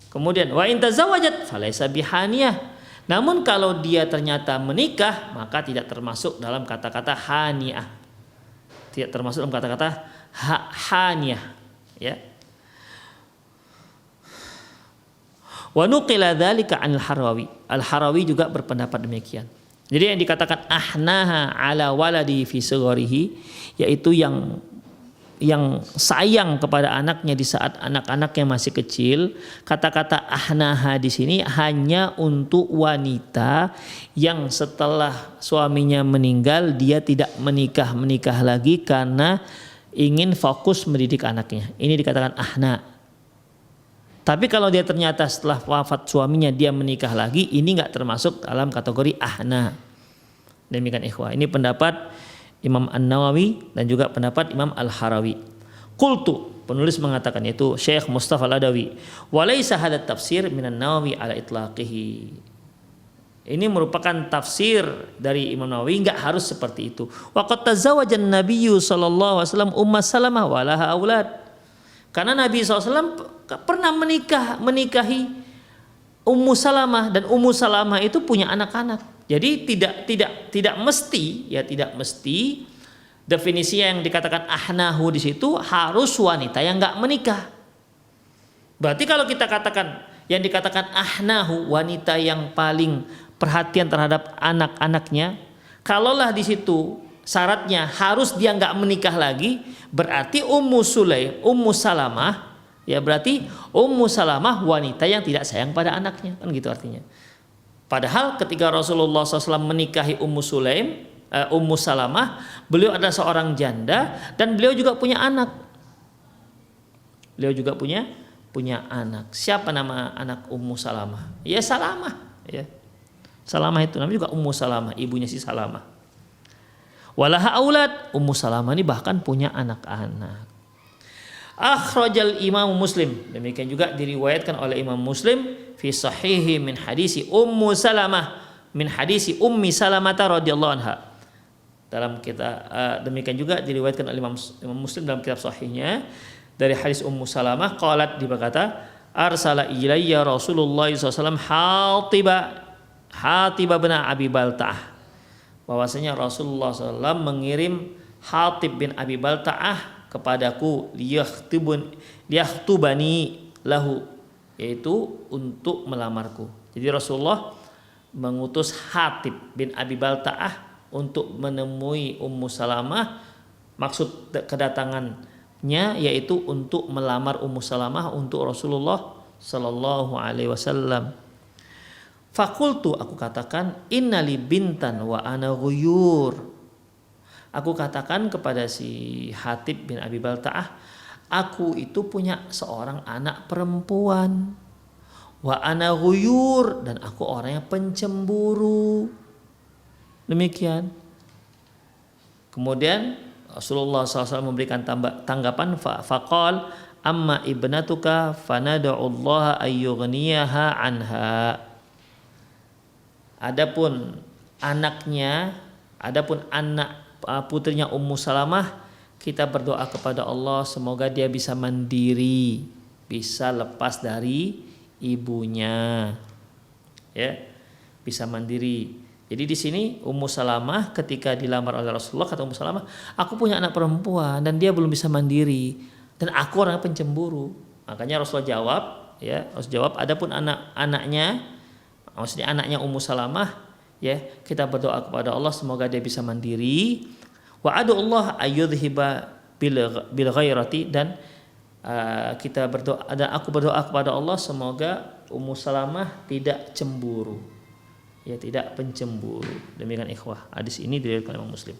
Kemudian wa in tazawwajat falaysa bihaniyah. Namun kalau dia ternyata menikah, maka tidak termasuk dalam kata-kata haniyah. Tidak termasuk dalam kata-kata haniyah, ya. Wa nuqila dzalika anil Harawi. Al-Harawi juga berpendapat demikian. Jadi yang dikatakan ahnaha ala waladi fi sugharihi, yaitu yang sayang kepada anaknya di saat anak-anaknya masih kecil. Kata-kata ahnaha di sini hanya untuk wanita yang setelah suaminya meninggal dia tidak menikah lagi karena ingin fokus mendidik anaknya. Ini dikatakan ahna. Tapi kalau dia ternyata setelah wafat suaminya dia menikah lagi, ini nggak termasuk dalam kategori ahna. Demikian ikhwah. Ini pendapat Imam An-Nawawi dan juga pendapat Imam Al-Harawi. Qultu, penulis mengatakan, yaitu Syekh Mustafa Al-Adawi, walaysa hadha tafsir minan Nawawi ala itlaqihi. Ini merupakan tafsir dari Imam Nawawi, enggak harus seperti itu. Wa qad tazawwaja an-nabiyyu sallallahu alaihi wasallam Ummu Salamah wa laha aulad. Karena Nabi SAW pernah menikahi Ummu Salamah, dan Ummu Salamah itu punya anak-anak. Jadi tidak mesti definisi yang dikatakan ahnahu di situ harus wanita yang enggak menikah. Berarti kalau kita katakan yang dikatakan ahnahu wanita yang paling perhatian terhadap anak-anaknya, kalaulah di situ syaratnya harus dia enggak menikah lagi, berarti Ummu Salamah Ya berarti Ummu Salamah wanita yang tidak sayang pada anaknya, kan gitu artinya. Padahal ketika Rasulullah SAW menikahi Ummu Salamah, beliau adalah seorang janda dan beliau juga punya anak. Beliau juga punya anak. Siapa nama anak Ummu Salamah? Ya Salamah. Ya. Salamah itu namanya juga Ummu Salamah, ibunya si Salamah. Walaha aulad, Ummu Salamah ini bahkan punya anak-anak. Akhrajal Imam Muslim, demikian juga diriwayatkan oleh Imam Muslim fi sahihi min hadisi Ummu Salamah min hadisi Ummi Salamah radhiyallahu anha. Dalam kita demikian juga diriwayatkan oleh Imam Muslim dalam kitab sahihnya dari hadis Ummu Salamah qalat, dia berkata, arsala ilayya Rasulullah SAW Hatib bin Abi Balta'ah, bahwasanya Rasulullah SAW mengirim Hatib bin Abi Balta'ah kepadaku liyahtubani lahu, yaitu untuk melamarku. Jadi Rasulullah mengutus Hatib bin Abi Balta'ah untuk menemui Ummu Salamah. Maksud kedatangannya yaitu untuk melamar Ummu Salamah untuk Rasulullah sallallahu alaihi wasallam. Fakultu, aku katakan, innali bintan wa ana ghuyur. Aku katakan kepada si Hatib bin Abi Balta'ah, aku itu punya seorang anak perempuan. Wa ana ghuyur, dan aku orang yang pencemburu. Demikian. Kemudian Rasulullah SAW memberikan tanggapan, faqal amma ibnatuka fanada'ullaha ayyughniyaha anha. Adapun anak putrinya Ummu Salamah, kita berdoa kepada Allah semoga dia bisa mandiri, bisa lepas dari ibunya, ya, bisa mandiri. Jadi di sini Ummu Salamah ketika dilamar oleh Rasulullah, kata Ummu Salamah, aku punya anak perempuan dan dia belum bisa mandiri dan aku orang pencemburu. Makanya Rasulullah jawab, ya, Rasulullah jawab, adapun anaknya, maksudnya anaknya Ummu Salamah, ya, kita berdoa kepada Allah semoga dia bisa mandiri. Wa adullah ayyudhiba bil ghairati, dan kita berdoa, dan aku berdoa kepada Allah semoga Ummu Salamah tidak cemburu, ya, tidak pencemburu. Demikian ikhwah, hadis ini diriwayatkan oleh Muslim.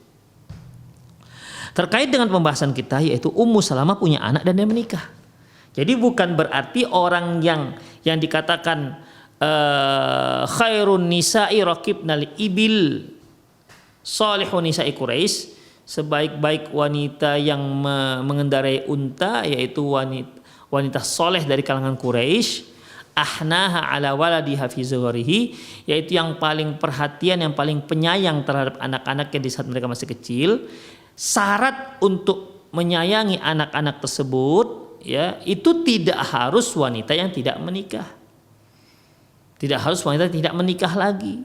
Terkait dengan pembahasan kita, yaitu Ummu Salamah punya anak dan dia menikah. Jadi bukan berarti orang yang dikatakan khairun nisa'i raqibnal ibil salihun nisa'i Quraisy, sebaik-baik wanita yang mengendarai unta yaitu wanita soleh dari kalangan Quraisy, ahnaha ala waladiha fi zughrihi, yaitu yang paling perhatian, yang paling penyayang terhadap anak-anaknya di saat mereka masih kecil. Syarat untuk menyayangi anak-anak tersebut, ya, itu tidak harus wanita yang tidak menikah. Tidak harus wanita tidak menikah lagi.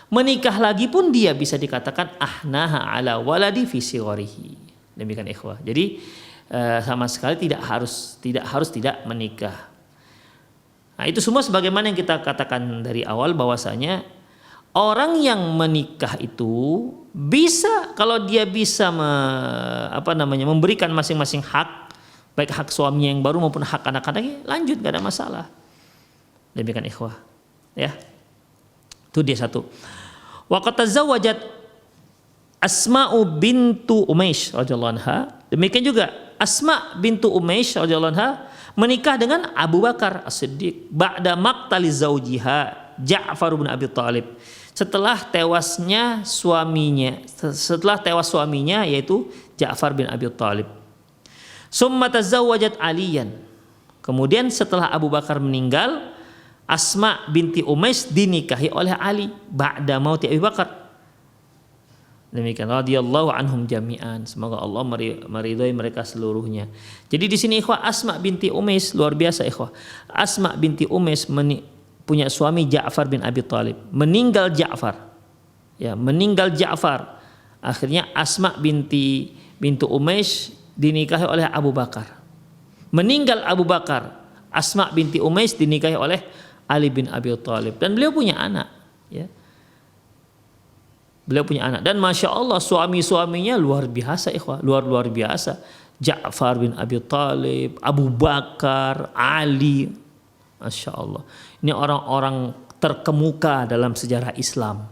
Menikah lagi pun dia bisa dikatakan ahnaha ala waladi fi sigharihi. Demikian ikhwah. Jadi sama sekali tidak harus tidak menikah. Nah, itu semua sebagaimana yang kita katakan dari awal, bahwasanya orang yang menikah itu bisa, kalau dia bisa memberikan masing-masing hak, baik hak suaminya yang baru maupun hak anak-anaknya, lanjut, gak ada masalah. Demikian ikhwah. Ya, itu dia satu. Wa qad tazawwajat Asma'u bintu Umaysh radhiyallahu anha. Demikian juga Asma bintu Umaysh radhiyallahu anha menikah dengan Abu Bakar As-Siddiq ba'da maqtali zaujiha Ja'far bin Abi Thalib. Setelah tewas suaminya yaitu Ja'far bin Abi Thalib. Summa tazawwajat Aliyan. Kemudian setelah Abu Bakar meninggal, Asma binti Umaysh dinikahi oleh Ali ba'da mauti Abu Bakar. Demikian, radhiyallahu anhum jami'an. Semoga Allah meridhai mereka seluruhnya. Jadi di sini ikhwah, Asma binti Umaysh luar biasa ikhwah. Asma binti Umaysh punya suami Ja'far bin Abi Thalib. Meninggal Ja'far. Ya, meninggal Ja'far. Akhirnya Asma bintu Umaysh dinikahi oleh Abu Bakar. Meninggal Abu Bakar, Asma binti Umaysh dinikahi oleh Ali bin Abi Thalib, dan beliau punya anak, ya. Beliau punya anak, dan masya Allah suami-suaminya luar biasa ikhwah, luar biasa. Ja'far bin Abi Thalib, Abu Bakar, Ali. Masya Allah. Ini orang-orang terkemuka dalam sejarah Islam.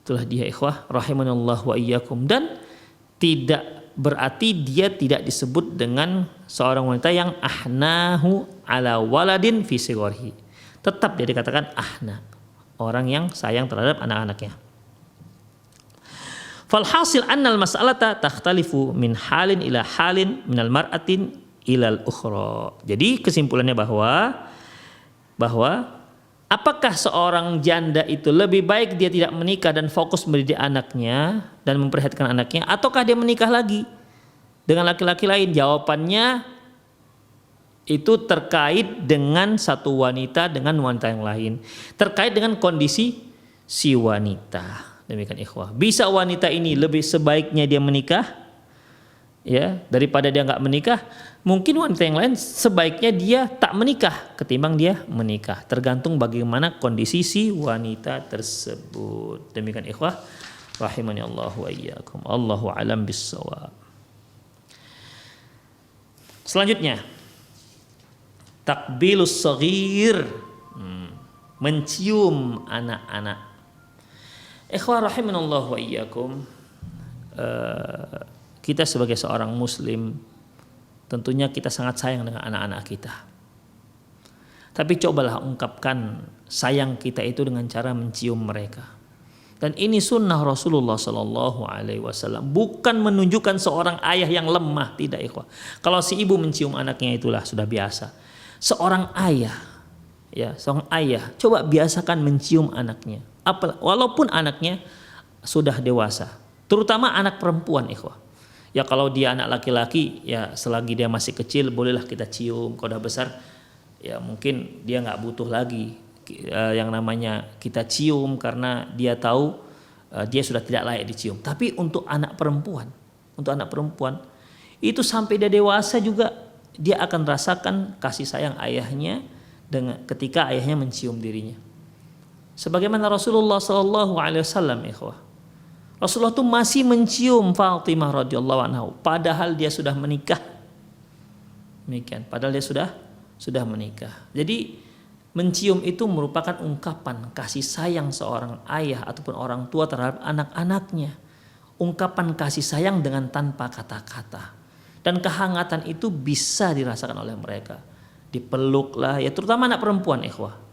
Itulah dia ikhwah rahimanallah wa iyyakum. Dan tidak berarti dia tidak disebut dengan seorang wanita yang ahnahu ala waladin fi sigharhi. Tetap dia dikatakan ahna, orang yang sayang terhadap anak-anaknya. Falhasil annal mas'alata takhtalifu min halin ila halin minal mar'atin ilal ukhra. Jadi kesimpulannya bahwa apakah seorang janda itu lebih baik dia tidak menikah dan fokus mendidik anaknya dan memperhatikan anaknya, ataukah dia menikah lagi dengan laki-laki lain? Jawabannya itu terkait dengan satu wanita dengan wanita yang lain, terkait dengan kondisi si wanita. Demikian ikhwah. Bisa wanita ini lebih sebaiknya dia menikah ya daripada dia nggak menikah. Mungkin wanita yang lain sebaiknya dia tak menikah ketimbang dia menikah. Tergantung bagaimana kondisi si wanita tersebut. Demikian ikhwah rahimani Allah wa iyyakum. Allahu a'lam bissawab. Selanjutnya, takbilus shaghir, mencium anak-anak. Ikhwah rahimanallahu wa iyyakum, kita sebagai seorang muslim tentunya kita sangat sayang dengan anak-anak kita. Tapi cobalah ungkapkan sayang kita itu dengan cara mencium mereka. Dan ini sunnah Rasulullah Sallallahu Alaihi Wasallam, bukan menunjukkan seorang ayah yang lemah, tidak ikhwah. Kalau si ibu mencium anaknya itulah sudah biasa. Seorang ayah, ya seorang ayah, coba biasakan mencium anaknya. Walaupun anaknya sudah dewasa, terutama anak perempuan ikhwah. Ya kalau dia anak laki-laki, ya selagi dia masih kecil bolehlah kita cium. Kalau udah besar, ya mungkin dia nggak butuh lagi yang namanya kita cium karena dia tahu dia sudah tidak layak dicium. Tapi untuk anak perempuan itu sampai dia dewasa juga dia akan rasakan kasih sayang ayahnya dengan ketika ayahnya mencium dirinya. Sebagaimana Rasulullah Sallallahu Alaihi Wasallam ikhwah. Rasulullah itu masih mencium Fatimah radhiyallahu anha padahal dia sudah menikah. Demikian, padahal dia sudah menikah. Jadi mencium itu merupakan ungkapan kasih sayang seorang ayah ataupun orang tua terhadap anak-anaknya. Ungkapan kasih sayang dengan tanpa kata-kata. Dan kehangatan itu bisa dirasakan oleh mereka. Dipeluklah, ya terutama anak perempuan ikhwah.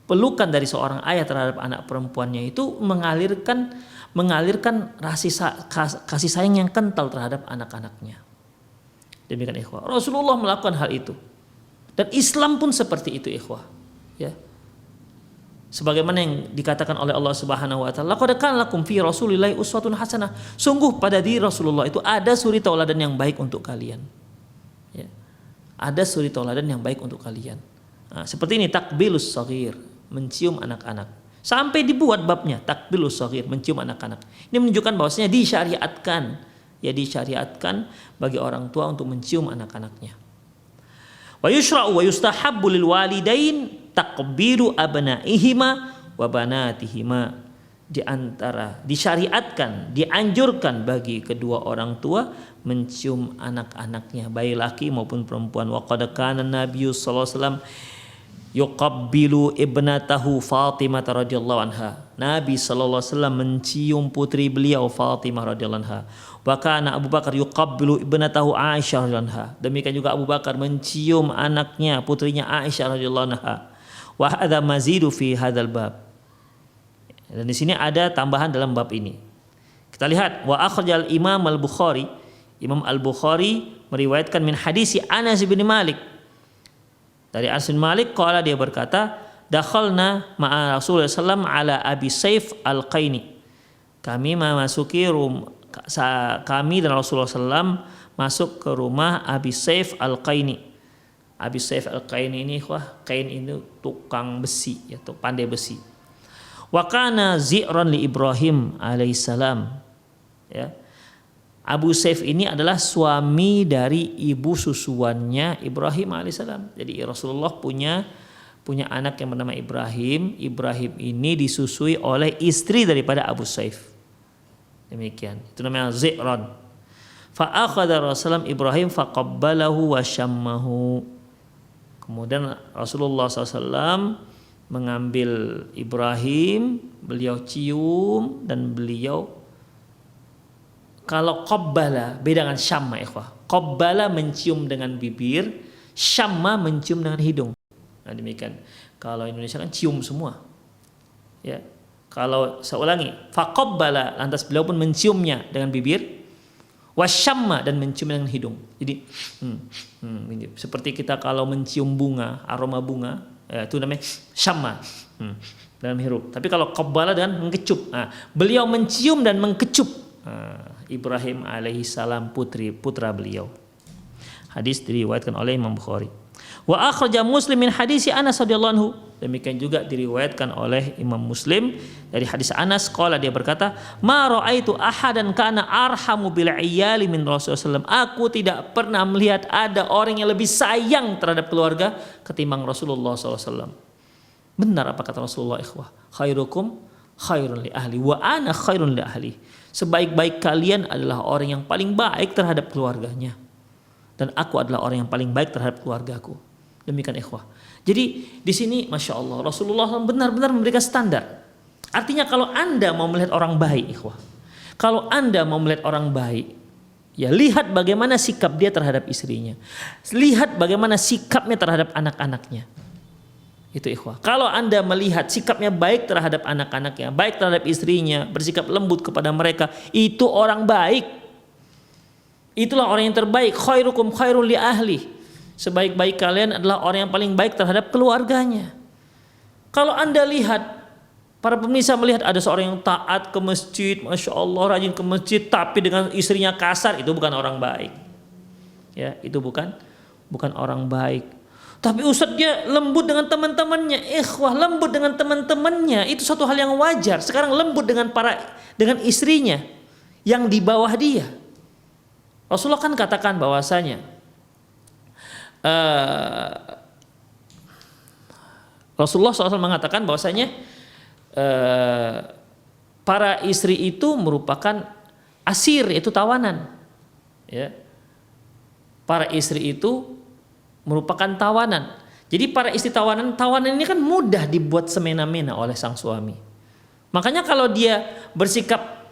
Pelukan dari seorang ayah terhadap anak perempuannya itu mengalirkan kasih sayang yang kental terhadap anak-anaknya. Demikian ikhwah. Rasulullah melakukan hal itu. Dan Islam pun seperti itu ikhwah. Ya. Sebagaimana yang dikatakan oleh Allah Subhanahu wa taala, laqad kana lakum fi Rasulillahi uswatun hasanah. Sungguh pada diri Rasulullah itu ada suri tauladan yang baik untuk kalian. Ya. Ada suri tauladan yang baik untuk kalian. Nah, seperti ini takbilus shaghir, mencium anak-anak. Sampai dibuat babnya takbilus shaghir, mencium anak-anak. Ini menunjukkan bahwasanya disyariatkan bagi orang tua untuk mencium anak-anaknya. Wa yushra'u wa yustahabbu lil walidain taqbiru abnaihima wa banatihima. Di antara disyariatkan, dianjurkan bagi kedua orang tua mencium anak-anaknya baik laki maupun perempuan. Wa qad kana Nabi sallallahu alaihi wasallam yuqabbilu ibnatahu Fatimah radhiyallahu anha. Nabi sallallahu alaihi wasallam mencium putri beliau Fatimah radhiyallahu anha. Wa kana Abu Bakar yuqabbilu ibnatahu Aisyah radhiyallahu anha. Demikian juga Abu Bakar mencium anaknya putrinya Aisyah radhiyallahu anha. Wa hadza mazidu fi hadzal bab. Dan di sini ada tambahan dalam bab ini. Kita lihat wa akhrajal Imam Al-Bukhari. Imam Al-Bukhari meriwayatkan min hadisi Anas bin Malik. Dari Anas bin Malik qala dia berkata, dakhalna ma'a Rasulullah sallallahu ala Abi Saif Al-Qaini. Kami dan Rasulullah sallallahu masuk ke rumah Abi Saif Al-Qaini. Abi Saif Al-Qaini ini kain ini tukang besi, ya, pandai besi. Wa kana zi'ran li Ibrahim alaihissalam. Ya. Abu Saif ini adalah suami dari ibu susuannya Ibrahim alaihissalam. Jadi Rasulullah punya anak yang bernama Ibrahim. Ibrahim ini disusui oleh istri daripada Abu Saif. Demikian. Itu namanya zi'ran. Fa akhadha Rasulullah Ibrahim faqabbalahu wa syammahu. Kemudian Rasulullah SAW mengambil Ibrahim, beliau cium dan beliau, kalau qabbala beda dengan syamma ikhwah. Qabbala mencium dengan bibir, syamma mencium dengan hidung. Nah demikian. Kalau Indonesia kan cium semua. Ya. Kalau saya ulangi, faqabbala lantas beliau pun menciumnya dengan bibir, wasyamma dan mencium dengan hidung. Jadi seperti kita kalau mencium bunga, aroma bunga, itu namanya syamma dalam hirup. Tapi kalau qabbala dengan mengecup. Nah, beliau mencium dan mengecup Ibrahim alaihi salam putra beliau. Hadis diriwayatkan oleh Imam Bukhari. Wa akhraja Muslim min hadis Anas radhiyallahu anhu. Demikian juga diriwayatkan oleh Imam Muslim dari hadis Anas, qala dia berkata, "Ma ra'aitu ahadan kana arhamu bil iyali min Rasulullah SAW." Aku tidak pernah melihat ada orang yang lebih sayang terhadap keluarga ketimbang Rasulullah SAW. Benar apa kata Rasulullah ikhwah? Khairukum khairun li ahli wa ana khairun li ahli. Sebaik-baik kalian adalah orang yang paling baik terhadap keluarganya. Dan aku adalah orang yang paling baik terhadap keluargaku. Demikian ikhwah. Jadi di sini Masya Allah Rasulullah SAW benar-benar memberikan standar. Artinya kalau Anda mau melihat orang baik ikhwah, kalau Anda mau melihat orang baik, ya lihat bagaimana sikap dia terhadap istrinya, lihat bagaimana sikapnya terhadap anak-anaknya. Itu ikhwah. Kalau Anda melihat sikapnya baik terhadap anak-anaknya, baik terhadap istrinya, bersikap lembut kepada mereka, itu orang baik. Itulah orang yang terbaik. Khairukum khairul li ahli. Sebaik-baik kalian adalah orang yang paling baik terhadap keluarganya. Kalau Anda lihat, para pemirsa melihat ada seorang yang taat ke masjid, Masya Allah rajin ke masjid, tapi dengan istrinya kasar, itu bukan orang baik. Ya, itu bukan orang baik. Tapi Ustadz dia lembut dengan teman-temannya. Ikhwah, lembut dengan teman-temannya itu suatu hal yang wajar. Sekarang lembut dengan istrinya yang di bawah dia. Rasulullah kan katakan bahwasanya Rasulullah SAW mengatakan bahwasanya para istri itu merupakan asir, yaitu tawanan. Ya. Para istri itu merupakan tawanan. Jadi para istri tawanan ini kan mudah dibuat semena-mena oleh sang suami. Makanya kalau dia bersikap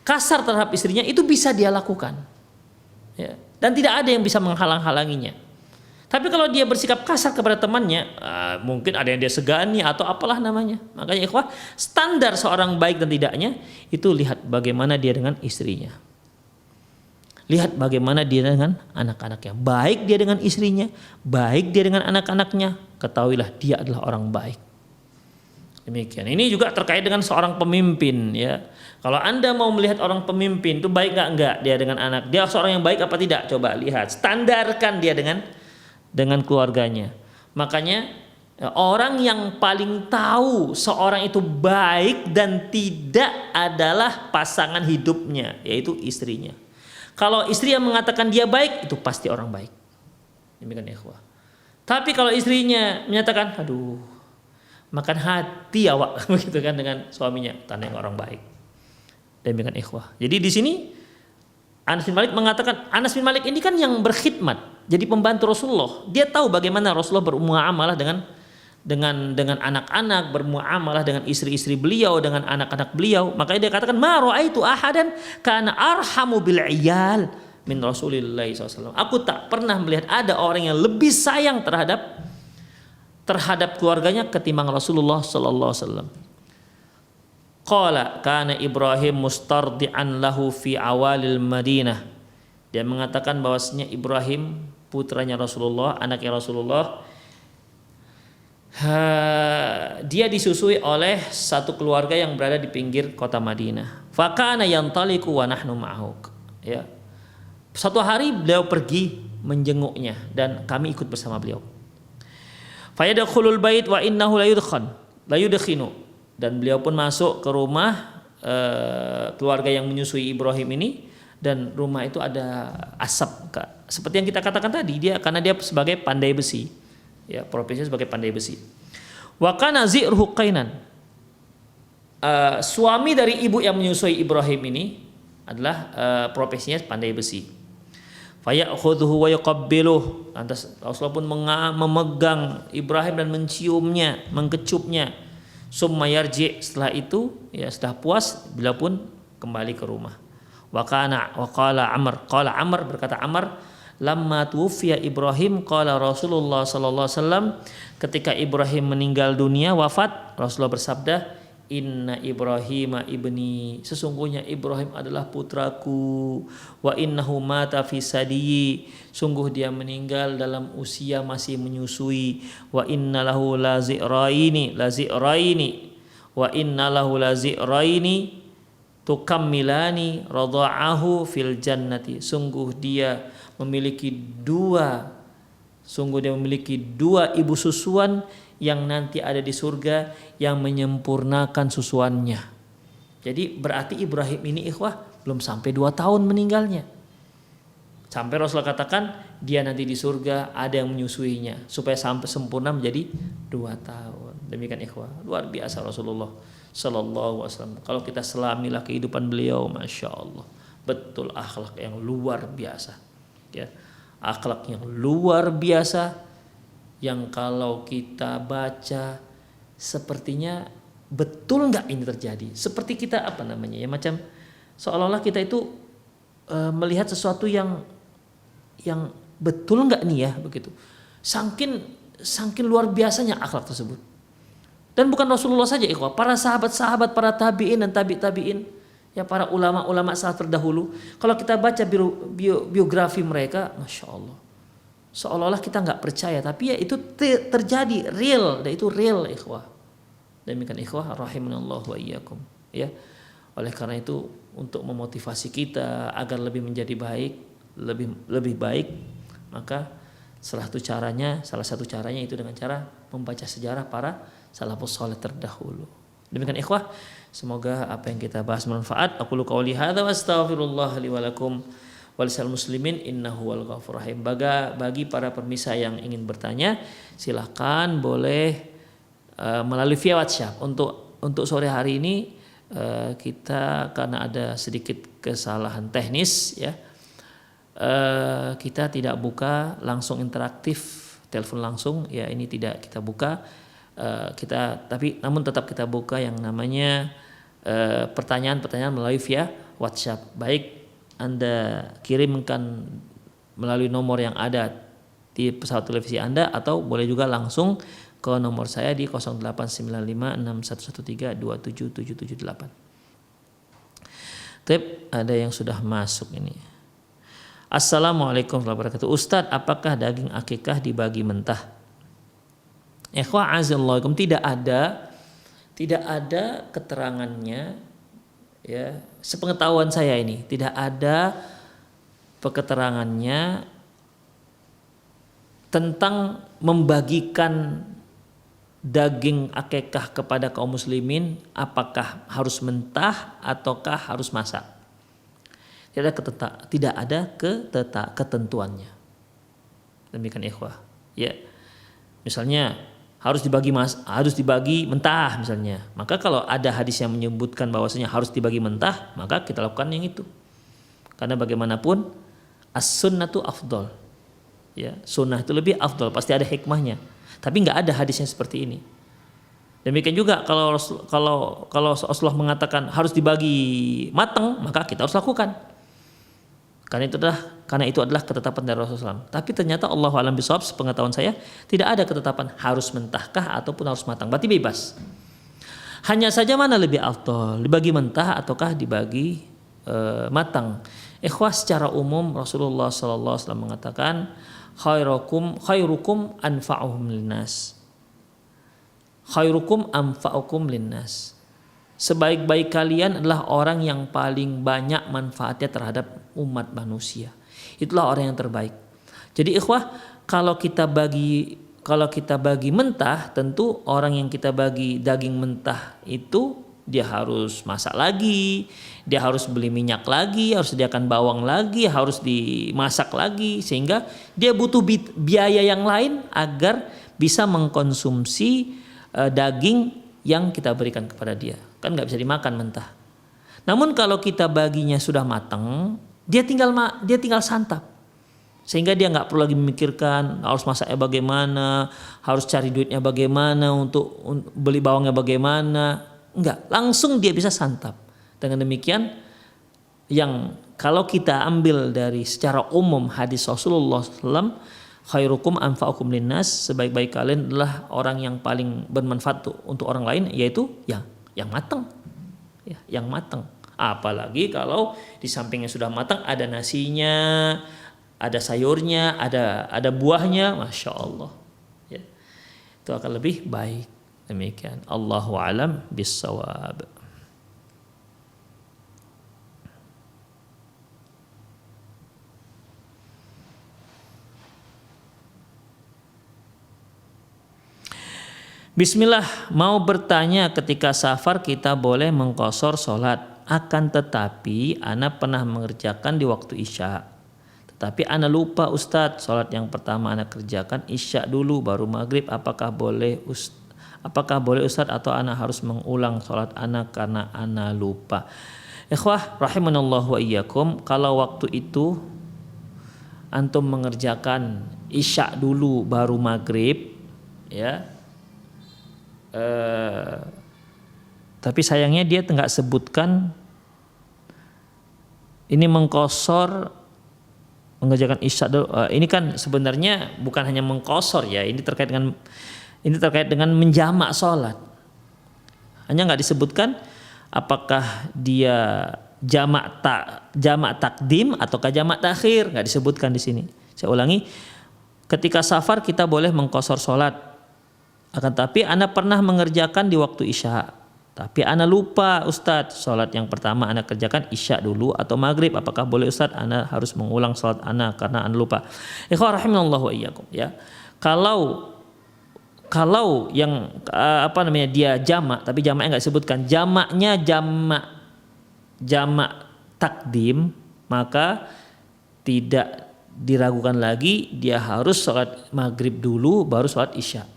kasar terhadap istrinya itu bisa dia lakukan. Ya. Dan tidak ada yang bisa menghalang-halanginya. Tapi kalau dia bersikap kasar kepada temannya, mungkin ada yang dia segani atau apalah namanya. Makanya ikhwah, standar seorang baik dan tidaknya itu lihat bagaimana dia dengan istrinya. Lihat bagaimana dia dengan anak-anaknya. Baik dia dengan istrinya, baik dia dengan anak-anaknya, ketahuilah dia adalah orang baik. Demikian. Ini juga terkait dengan seorang pemimpin, ya. Kalau Anda mau melihat orang pemimpin itu baik enggak dia dengan anak, dia seorang yang baik apa tidak? Coba lihat, standarkan dia dengan keluarganya. Makanya orang yang paling tahu seorang itu baik dan tidak adalah pasangan hidupnya, yaitu istrinya. Kalau istri yang mengatakan dia baik, itu pasti orang baik. Demikian ikhwah. Tapi kalau istrinya menyatakan, aduh, makan hati awak begitu kan dengan suaminya, tanda yang orang baik. Demikian ikhwah. Jadi di sini Anas bin Malik mengatakan, Anas bin Malik ini kan yang berkhidmat, jadi pembantu Rasulullah. Dia tahu bagaimana Rasulullah bermuamalah dengan anak-anak, bermuamalah dengan istri-istri beliau, dengan anak-anak beliau. Makanya dia katakan, ma ra'aitu ahadan kana arhamu bil iyal min Rasulillah SAW. Aku tak pernah melihat ada orang yang lebih sayang terhadap keluarganya ketimbang Rasulullah sallallahu alaihi wasallam. Qala kana Ibrahim mustardi'an lahu fi awalil Madinah. Dia mengatakan bahwasanya Ibrahim putranya Rasulullah, anaknya Rasulullah, dia disusui oleh satu keluarga yang berada di pinggir kota Madinah. Fa kana yantaliqu wa nahnu ma'ahu. Ya. Suatu hari beliau pergi menjenguknya dan kami ikut bersama beliau. Fayadkhulul bait wa innahu la yudkhinu. Dan beliau pun masuk ke rumah keluarga yang menyusui Ibrahim ini, dan rumah itu ada asap, seperti yang kita katakan tadi, karena dia sebagai pandai besi, ya, profesinya sebagai pandai besi. Wa kana zi'ruhu qainan. Suami dari ibu yang menyusui Ibrahim ini adalah profesinya pandai besi. Faya'khudhuhu wa yuqabbiluh. Lantas Rasulullah pun memegang Ibrahim dan menciumnya, mengkecupnya. Summa yarji', setelah itu ya sudah puas, bila pun kembali ke rumah. Wa qala Amr berkata Amr, lamma tuwfiya Ibrahim qala Rasulullah sallallahu alaihi wasallam, ketika Ibrahim meninggal dunia wafat, Rasulullah bersabda, inna Ibrahim ibni, sesungguhnya Ibrahim adalah putraku, wa innahu mata fi sadiyi, sungguh dia meninggal dalam usia masih menyusui, wa inna lahu lazi'raini wa inna lahu lazi'raini tukammilani radha'ahu fil jannati, sungguh dia memiliki dua ibu susuan yang nanti ada di surga yang menyempurnakan susuannya. Jadi berarti Ibrahim ini ikhwah belum sampai 2 tahun meninggalnya. Sampai Rasulullah katakan dia nanti di surga ada yang menyusuinya supaya sampai sempurna menjadi 2 tahun. Demikian ikhwah, luar biasa Rasulullah sallallahu alaihi wasallam. Kalau kita selamilah kehidupan beliau, masya Allah, betul akhlak yang luar biasa. Ya, akhlak yang luar biasa, yang kalau kita baca sepertinya betul nggak ini terjadi, seperti kita macam seolah-olah kita itu melihat sesuatu yang betul nggak nih ya begitu, sangkin luar biasanya akhlak tersebut. Dan bukan Rasulullah saja ikhwah, para sahabat-sahabat, para tabi'in dan tabi'in, ya para ulama-ulama saat terdahulu, kalau kita baca biografi mereka, masya Allah, seolah-olah kita nggak percaya, tapi ya itu terjadi, real, dan itu real ikhwah. Demikian ikhwah rahimanallah wa iyyakum. Ya, oleh karena itu untuk memotivasi kita agar lebih menjadi baik, lebih baik, maka salah satu caranya itu dengan cara membaca sejarah para salafus saleh terdahulu. Demikian ikhwah, semoga apa yang kita bahas bermanfaat. Aqulu qouli hadza wa astaghfirullah li wa lakum walisal muslimin innahu wal ghafur rahim. Bagi para pemirsa yang ingin bertanya, silakan boleh melalui via WhatsApp. Untuk sore hari ini kita karena ada sedikit kesalahan teknis ya, kita tidak buka langsung interaktif telepon langsung ya, ini tidak kita buka, namun tetap kita buka yang namanya pertanyaan-pertanyaan melalui via WhatsApp. Baik Anda kirimkan melalui nomor yang ada di pesawat televisi Anda, atau boleh juga langsung ke nomor saya di 08956113277778. Ada yang sudah masuk ini. Assalamualaikum warahmatullahi wabarakatuh. Ustadz, apakah daging akikah dibagi mentah? Ikhwah azzallahualaikum, tidak ada keterangannya ya, sepengetahuan saya ini tidak ada keterangannya tentang membagikan daging akikah kepada kaum muslimin, apakah harus mentah ataukah harus masak. Tidak ada ketentuannya. Demikian ikhwah. Ya. Misalnya harus dibagi mentah misalnya. Maka kalau ada hadis yang menyebutkan bahwasanya harus dibagi mentah, maka kita lakukan yang itu. Karena bagaimanapun as-sunnatu afdal. Ya, sunnah itu lebih afdal, pasti ada hikmahnya. Tapi nggak ada hadisnya seperti ini. Demikian juga kalau Rasulullah mengatakan harus dibagi matang, maka kita harus lakukan. Karena itu adalah ketetapan dari Rasulullah SAW. Tapi ternyata Allahu a'lam bishawab, sepengetahuan saya tidak ada ketetapan harus mentahkah ataupun harus matang. Berarti bebas. Hanya saja mana lebih afdal, dibagi mentah ataukah dibagi matang. Ikhwah, secara umum Rasulullah SAW mengatakan khairukum anfa'uhum linnas. Khairukum anfa'ukum linnas. Sebaik-baik kalian adalah orang yang paling banyak manfaatnya terhadap umat manusia. Itulah orang yang terbaik. Jadi ikhwah, kalau kita bagi mentah, tentu orang yang kita bagi daging mentah itu dia harus masak lagi, dia harus beli minyak lagi, harus sediakan bawang lagi, harus dimasak lagi, sehingga dia butuh biaya yang lain agar bisa mengkonsumsi daging yang kita berikan kepada dia. Kan nggak bisa dimakan mentah. Namun kalau kita baginya sudah matang, dia tinggal santap. Sehingga dia nggak perlu lagi memikirkan harus masaknya bagaimana, harus cari duitnya bagaimana, untuk beli bawangnya bagaimana. Enggak, langsung dia bisa santap. Dengan demikian, yang kalau kita ambil dari secara umum hadis Rasulullah SAW, khairukum anfa'ukum linnas, sebaik-baik kalian adalah orang yang paling bermanfaat untuk orang lain, yaitu yang matang. Ya, yang matang. Apalagi kalau di sampingnya sudah matang, ada nasinya, ada sayurnya, ada buahnya, masya Allah. Ya, itu akan lebih baik. Demikian. Allahu a'lam bissawab. Bismillah, mau bertanya, ketika safar kita boleh mengqashar sholat, akan tetapi ana pernah mengerjakan di waktu isya. Tetapi ana lupa Ustadz, sholat yang pertama ana kerjakan isya dulu baru maghrib, apakah boleh Ustadz atau ana harus mengulang sholat ana karena ana lupa? Ikhwah rahimanallahu wa iyyakum, kalau waktu itu antum mengerjakan isya dulu baru maghrib, ya. Tapi sayangnya dia nggak sebutkan ini mengqashar mengerjakan isya dulu. Ini kan sebenarnya bukan hanya mengqashar ya, ini terkait dengan menjamak sholat. Hanya nggak disebutkan apakah dia jamak takdim ataukah jamak takhir, nggak disebutkan di sini. Saya ulangi, ketika safar kita boleh mengqashar sholat. Akan tapi ana pernah mengerjakan di waktu isya. Tapi ana lupa Ustadz, sholat yang pertama ana kerjakan isya dulu atau maghrib. Apakah boleh Ustadz ana harus mengulang sholat ana karena ana lupa? Ikhwan rahimanallahu wa iyyakum, ya. Kalau yang dia jamak, tapi jamaknya nggak disebutkan, jamaknya jamak takdim, maka tidak diragukan lagi, dia harus sholat maghrib dulu baru sholat isya.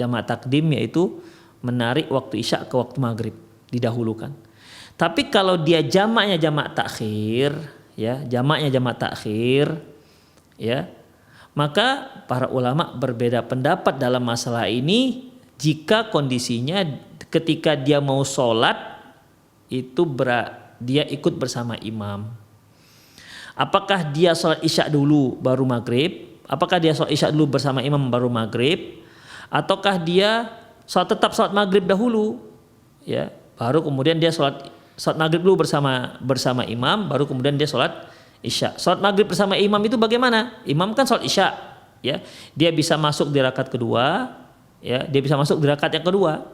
Jamak takdim yaitu menarik waktu isya ke waktu maghrib, didahulukan. Tapi kalau dia jamaknya jamak takhir, ya, ya, maka para ulama berbeda pendapat dalam masalah ini. Jika kondisinya ketika dia mau sholat itu dia ikut bersama imam. Apakah dia sholat isya dulu baru maghrib? Apakah dia sholat isya dulu bersama imam baru maghrib? Ataukah dia tetap sholat maghrib dahulu, ya, baru kemudian dia sholat maghrib dulu bersama imam, baru kemudian dia sholat isya. Sholat maghrib bersama imam itu bagaimana? Imam kan sholat isya, ya, dia bisa masuk di rakaat kedua, ya, dia bisa masuk di rakaat yang kedua.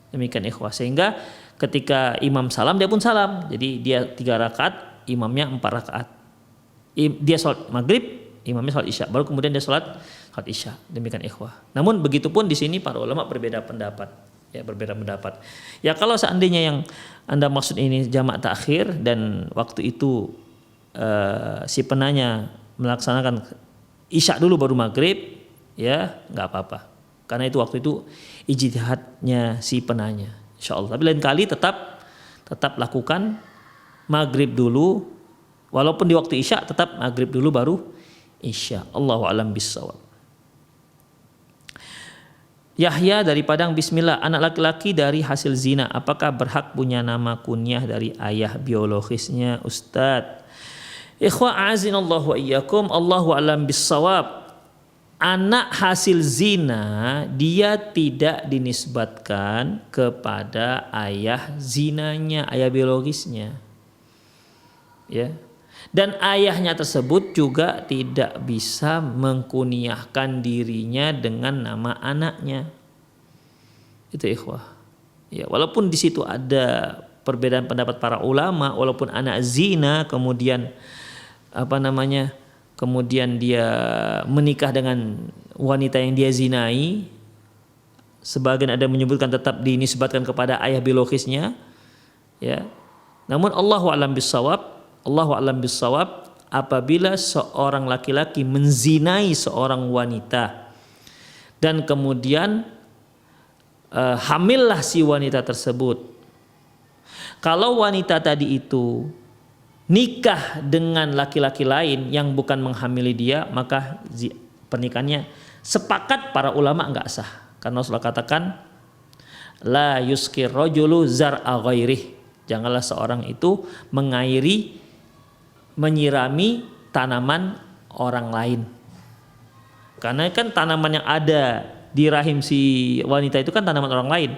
Demikian ikhwah, sehingga ketika imam salam dia pun salam, jadi dia 3 rakaat, imamnya 4 rakaat. Dia sholat maghrib, imamnya sholat isya, baru kemudian dia sholat isya. Demikian ikhwah. Namun begitupun di sini para ulama berbeda pendapat. Ya kalau seandainya yang Anda maksud ini jamak takhir dan waktu itu si penanya melaksanakan isya dulu baru maghrib, ya nggak apa-apa. Karena itu waktu itu ijtihadnya si penanya, insyaallah. Tapi lain kali tetap lakukan maghrib dulu, walaupun di waktu isya tetap maghrib dulu baru isya. Allahu a'lam bissawab. Yahya dari Padang, bismillah, anak laki-laki dari hasil zina apakah berhak punya nama kunyah dari ayah biologisnya Ustadz? Ikhwa azinallahu wa iyyakum, Allahu a'lam bissawab. Anak hasil zina dia tidak dinisbatkan kepada ayah zinanya, ayah biologisnya, ya. Dan ayahnya tersebut juga tidak bisa mengkunyahkan dirinya dengan nama anaknya. Itu ikhwah. Ya, walaupun di situ ada perbedaan pendapat para ulama, walaupun anak zina kemudian kemudian dia menikah dengan wanita yang dia zinai, sebagian ada menyebutkan tetap dinisbatkan kepada ayah biologisnya, ya. Namun Allahu a'lam bissawab, apabila seorang laki-laki menzinai seorang wanita dan kemudian hamillah si wanita tersebut, Kalau wanita tadi itu nikah dengan laki-laki lain yang bukan menghamili dia, maka pernikahannya sepakat para ulama enggak sah. Karena Rasulullah katakan la yuskir rajulu zar'a ghairih. Janganlah seorang itu menyirami tanaman orang lain. Karena kan tanaman yang ada di rahim si wanita itu kan tanaman orang lain.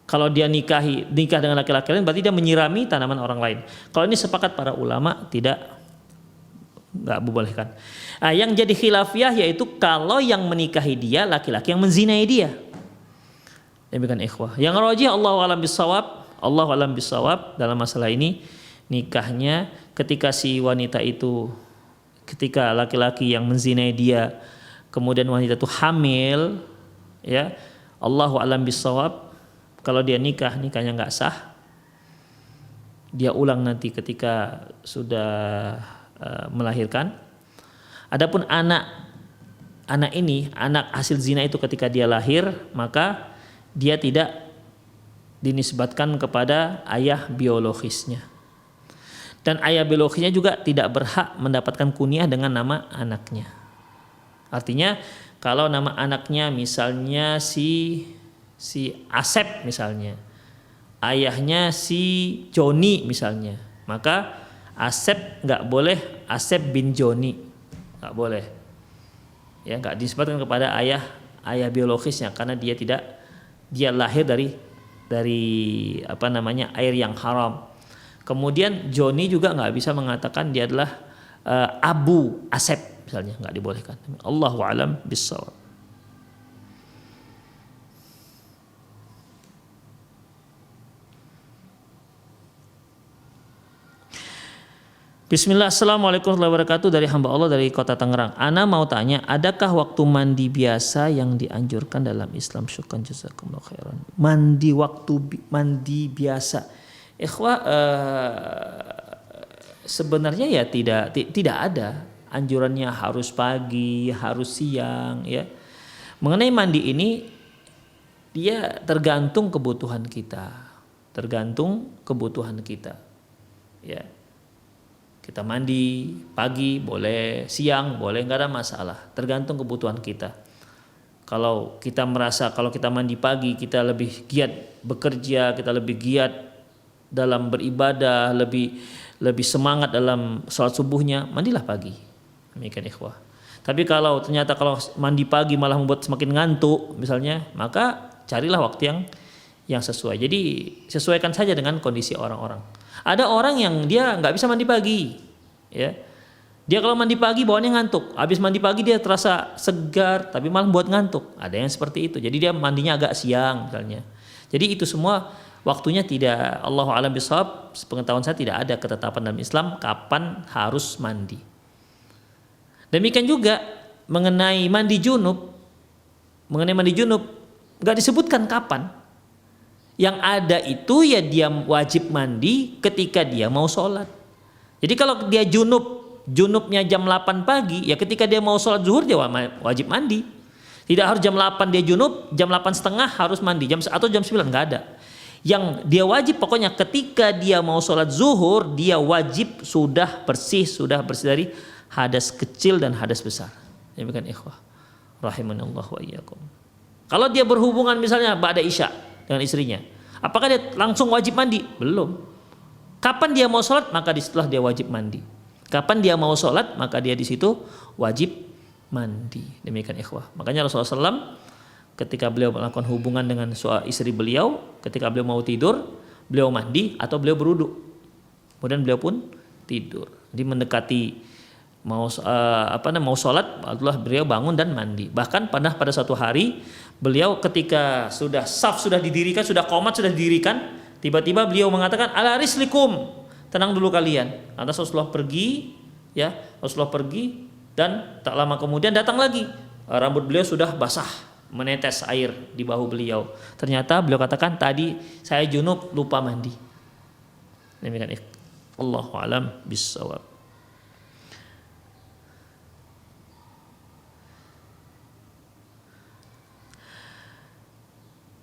Kalau dia nikah dengan laki-laki lain berarti dia menyirami tanaman orang lain. Kalau ini sepakat para ulama nggak dibolehkan. Nah, yang jadi khilafiyah yaitu kalau yang menikahi dia laki-laki yang menzinai dia. Demikian ikhwah. Yang rajih Allahu a'lam bissawab dalam masalah ini, nikahnya ketika si wanita itu, ketika laki-laki yang menzinai dia kemudian wanita itu hamil, ya, Allahu a'lam bissawab. Kalau dia nikahnya nggak sah, dia ulang nanti ketika sudah melahirkan. Adapun anak hasil zina itu ketika dia lahir, maka dia tidak dinisbatkan kepada ayah biologisnya. Dan ayah biologisnya juga tidak berhak mendapatkan kunyah dengan nama anaknya. Artinya kalau nama anaknya misalnya si Asep misalnya, ayahnya si Joni misalnya, maka Asep nggak boleh Asep bin Joni, nggak boleh, ya, nggak disebutkan kepada ayah biologisnya karena dia lahir dari air yang haram. Kemudian Joni juga nggak bisa mengatakan dia adalah Abu Asep misalnya, nggak dibolehkan. Allahu a'lam bissawab. Bismillah, assalamualaikum warahmatullahi wabarakatuh, dari hamba Allah dari kota Tangerang. Ana mau tanya, adakah waktu mandi biasa yang dianjurkan dalam Islam? Syukran jazakumullah khairan. Mandi biasa, ikhwah, sebenarnya ya tidak ada anjurannya harus pagi, harus siang, ya. Mengenai mandi ini dia tergantung kebutuhan kita, ya. Kita mandi pagi boleh, siang boleh, nggak ada masalah. Tergantung kebutuhan kita. Kalau kita merasa kalau kita mandi pagi kita lebih giat bekerja, kita lebih giat dalam beribadah, lebih semangat dalam sholat subuhnya, mandilah pagi. Demikian ikhwah. Tapi kalau ternyata kalau mandi pagi malah membuat semakin ngantuk misalnya, maka carilah waktu yang sesuai. Jadi sesuaikan saja dengan kondisi orang-orang. Ada orang yang dia nggak bisa mandi pagi, ya. Dia kalau mandi pagi bawaannya ngantuk. Habis mandi pagi dia terasa segar, tapi malah buat ngantuk. Ada yang seperti itu. Jadi dia mandinya agak siang misalnya. Jadi itu semua waktunya tidak, Allahu a'lam bishawab. Sepengetahuan saya tidak ada ketetapan dalam Islam kapan harus mandi. Demikian juga mengenai mandi junub nggak disebutkan kapan. Yang ada itu ya dia wajib mandi ketika dia mau sholat. Jadi kalau dia junubnya jam 8 pagi, ya ketika dia mau sholat zuhur dia wajib mandi. Tidak harus jam 8 dia junub, jam 8:30 harus mandi, atau jam 9, nggak ada. Yang dia wajib pokoknya ketika dia mau sholat zuhur, dia wajib sudah bersih dari hadas kecil dan hadas besar. Demikian ikhwah rahimanallah wa iyyakum. Kalau dia berhubungan misalnya ba'da isya dengan istrinya, apakah dia langsung wajib mandi? Belum. Kapan dia mau sholat, maka disitulah dia wajib mandi. Kapan dia mau sholat, maka dia di situ wajib mandi. Demikian ikhwah. Makanya Rasulullah SAW ketika beliau melakukan hubungan dengan istri beliau, ketika beliau mau tidur, beliau mandi atau beliau berwudu. Kemudian beliau pun tidur. Jadi mendekati mau sholat, adalah beliau bangun dan mandi. Bahkan pada suatu hari beliau ketika saf sudah didirikan, sudah qomat sudah didirikan, tiba-tiba beliau mengatakan ala rislikum, tenang dulu kalian. Lantas Rasulullah pergi dan tak lama kemudian datang lagi. Rambut beliau sudah basah, menetes air di bahu beliau. Ternyata beliau katakan tadi saya junub lupa mandi. Demikian. Allahu a'lam bissawab.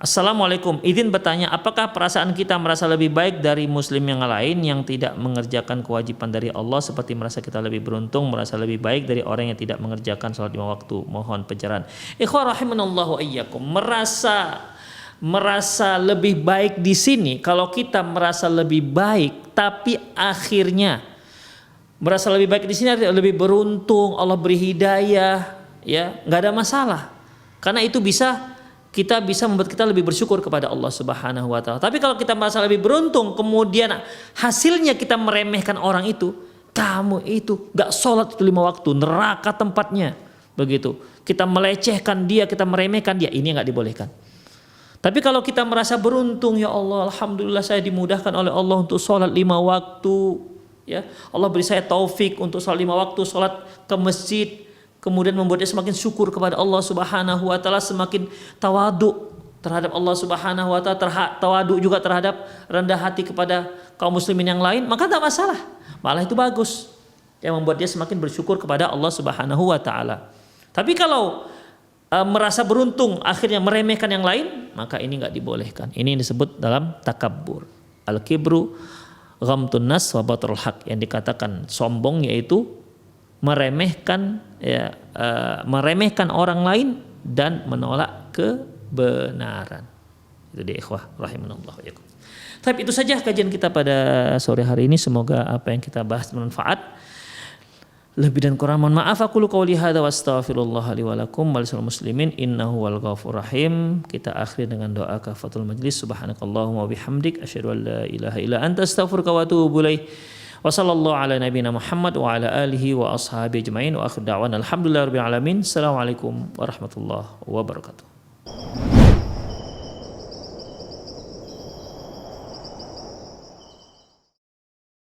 Assalamualaikum, izin bertanya, apakah perasaan kita merasa lebih baik dari muslim yang lain yang tidak mengerjakan kewajiban dari Allah, seperti merasa kita lebih beruntung, merasa lebih baik dari orang yang tidak mengerjakan sholat 5 waktu? Mohon pencerahan. Ikhwan rahimanallahu iyyakum, merasa lebih baik di sini, kalau kita merasa lebih baik tapi akhirnya merasa lebih baik di sini lebih beruntung, Allah beri hidayah, ya nggak ada masalah, karena itu kita bisa membuat kita lebih bersyukur kepada Allah Subhanahu wa taala. Tapi kalau kita merasa lebih beruntung kemudian hasilnya kita meremehkan orang itu, kamu itu gak sholat 5 waktu, neraka tempatnya, begitu. Kita melecehkan dia, kita meremehkan dia, ini gak dibolehkan. Tapi kalau kita merasa beruntung, ya Allah, alhamdulillah saya dimudahkan oleh Allah untuk sholat 5 waktu, ya Allah beri saya taufik untuk sholat 5 waktu, sholat ke masjid, kemudian membuat dia semakin syukur kepada Allah Subhanahu wa taala, semakin tawadu terhadap Allah Subhanahu wa taala, tawadu juga terhadap rendah hati kepada kaum muslimin yang lain, maka tak masalah. Malah itu bagus. Yang membuat dia semakin bersyukur kepada Allah Subhanahu wa taala. Tapi kalau merasa beruntung akhirnya meremehkan yang lain, maka ini enggak dibolehkan. Ini yang disebut dalam takabbur. Al-kibru ghamtun nas wa batrul haq, yang dikatakan sombong yaitu meremehkan orang lain dan menolak kebenaran. Itu dia ikhwah rahimanallah wa yakum. Tapi itu saja kajian kita pada sore hari ini, semoga apa yang kita bahas bermanfaat. Lebih dan kurang mohon maaf. Aku qouli hadza wa astaghfirullah li wa lakum wal muslimin innahu wal ghafurur rahim. Kita akhiri dengan doa kafatul majlis. Subhanakallahumma wa bihamdik asyhadu an la ilaha illa anta astaghfiruka wa atubu ilaik. Wa sallallahu ala nabiyyina Muhammad wa ala alihi wa ashabihi ajmain wa akhir da'wana alhamdulillahirabbil alamin. Assalamualaikum warahmatullahi wabarakatuh.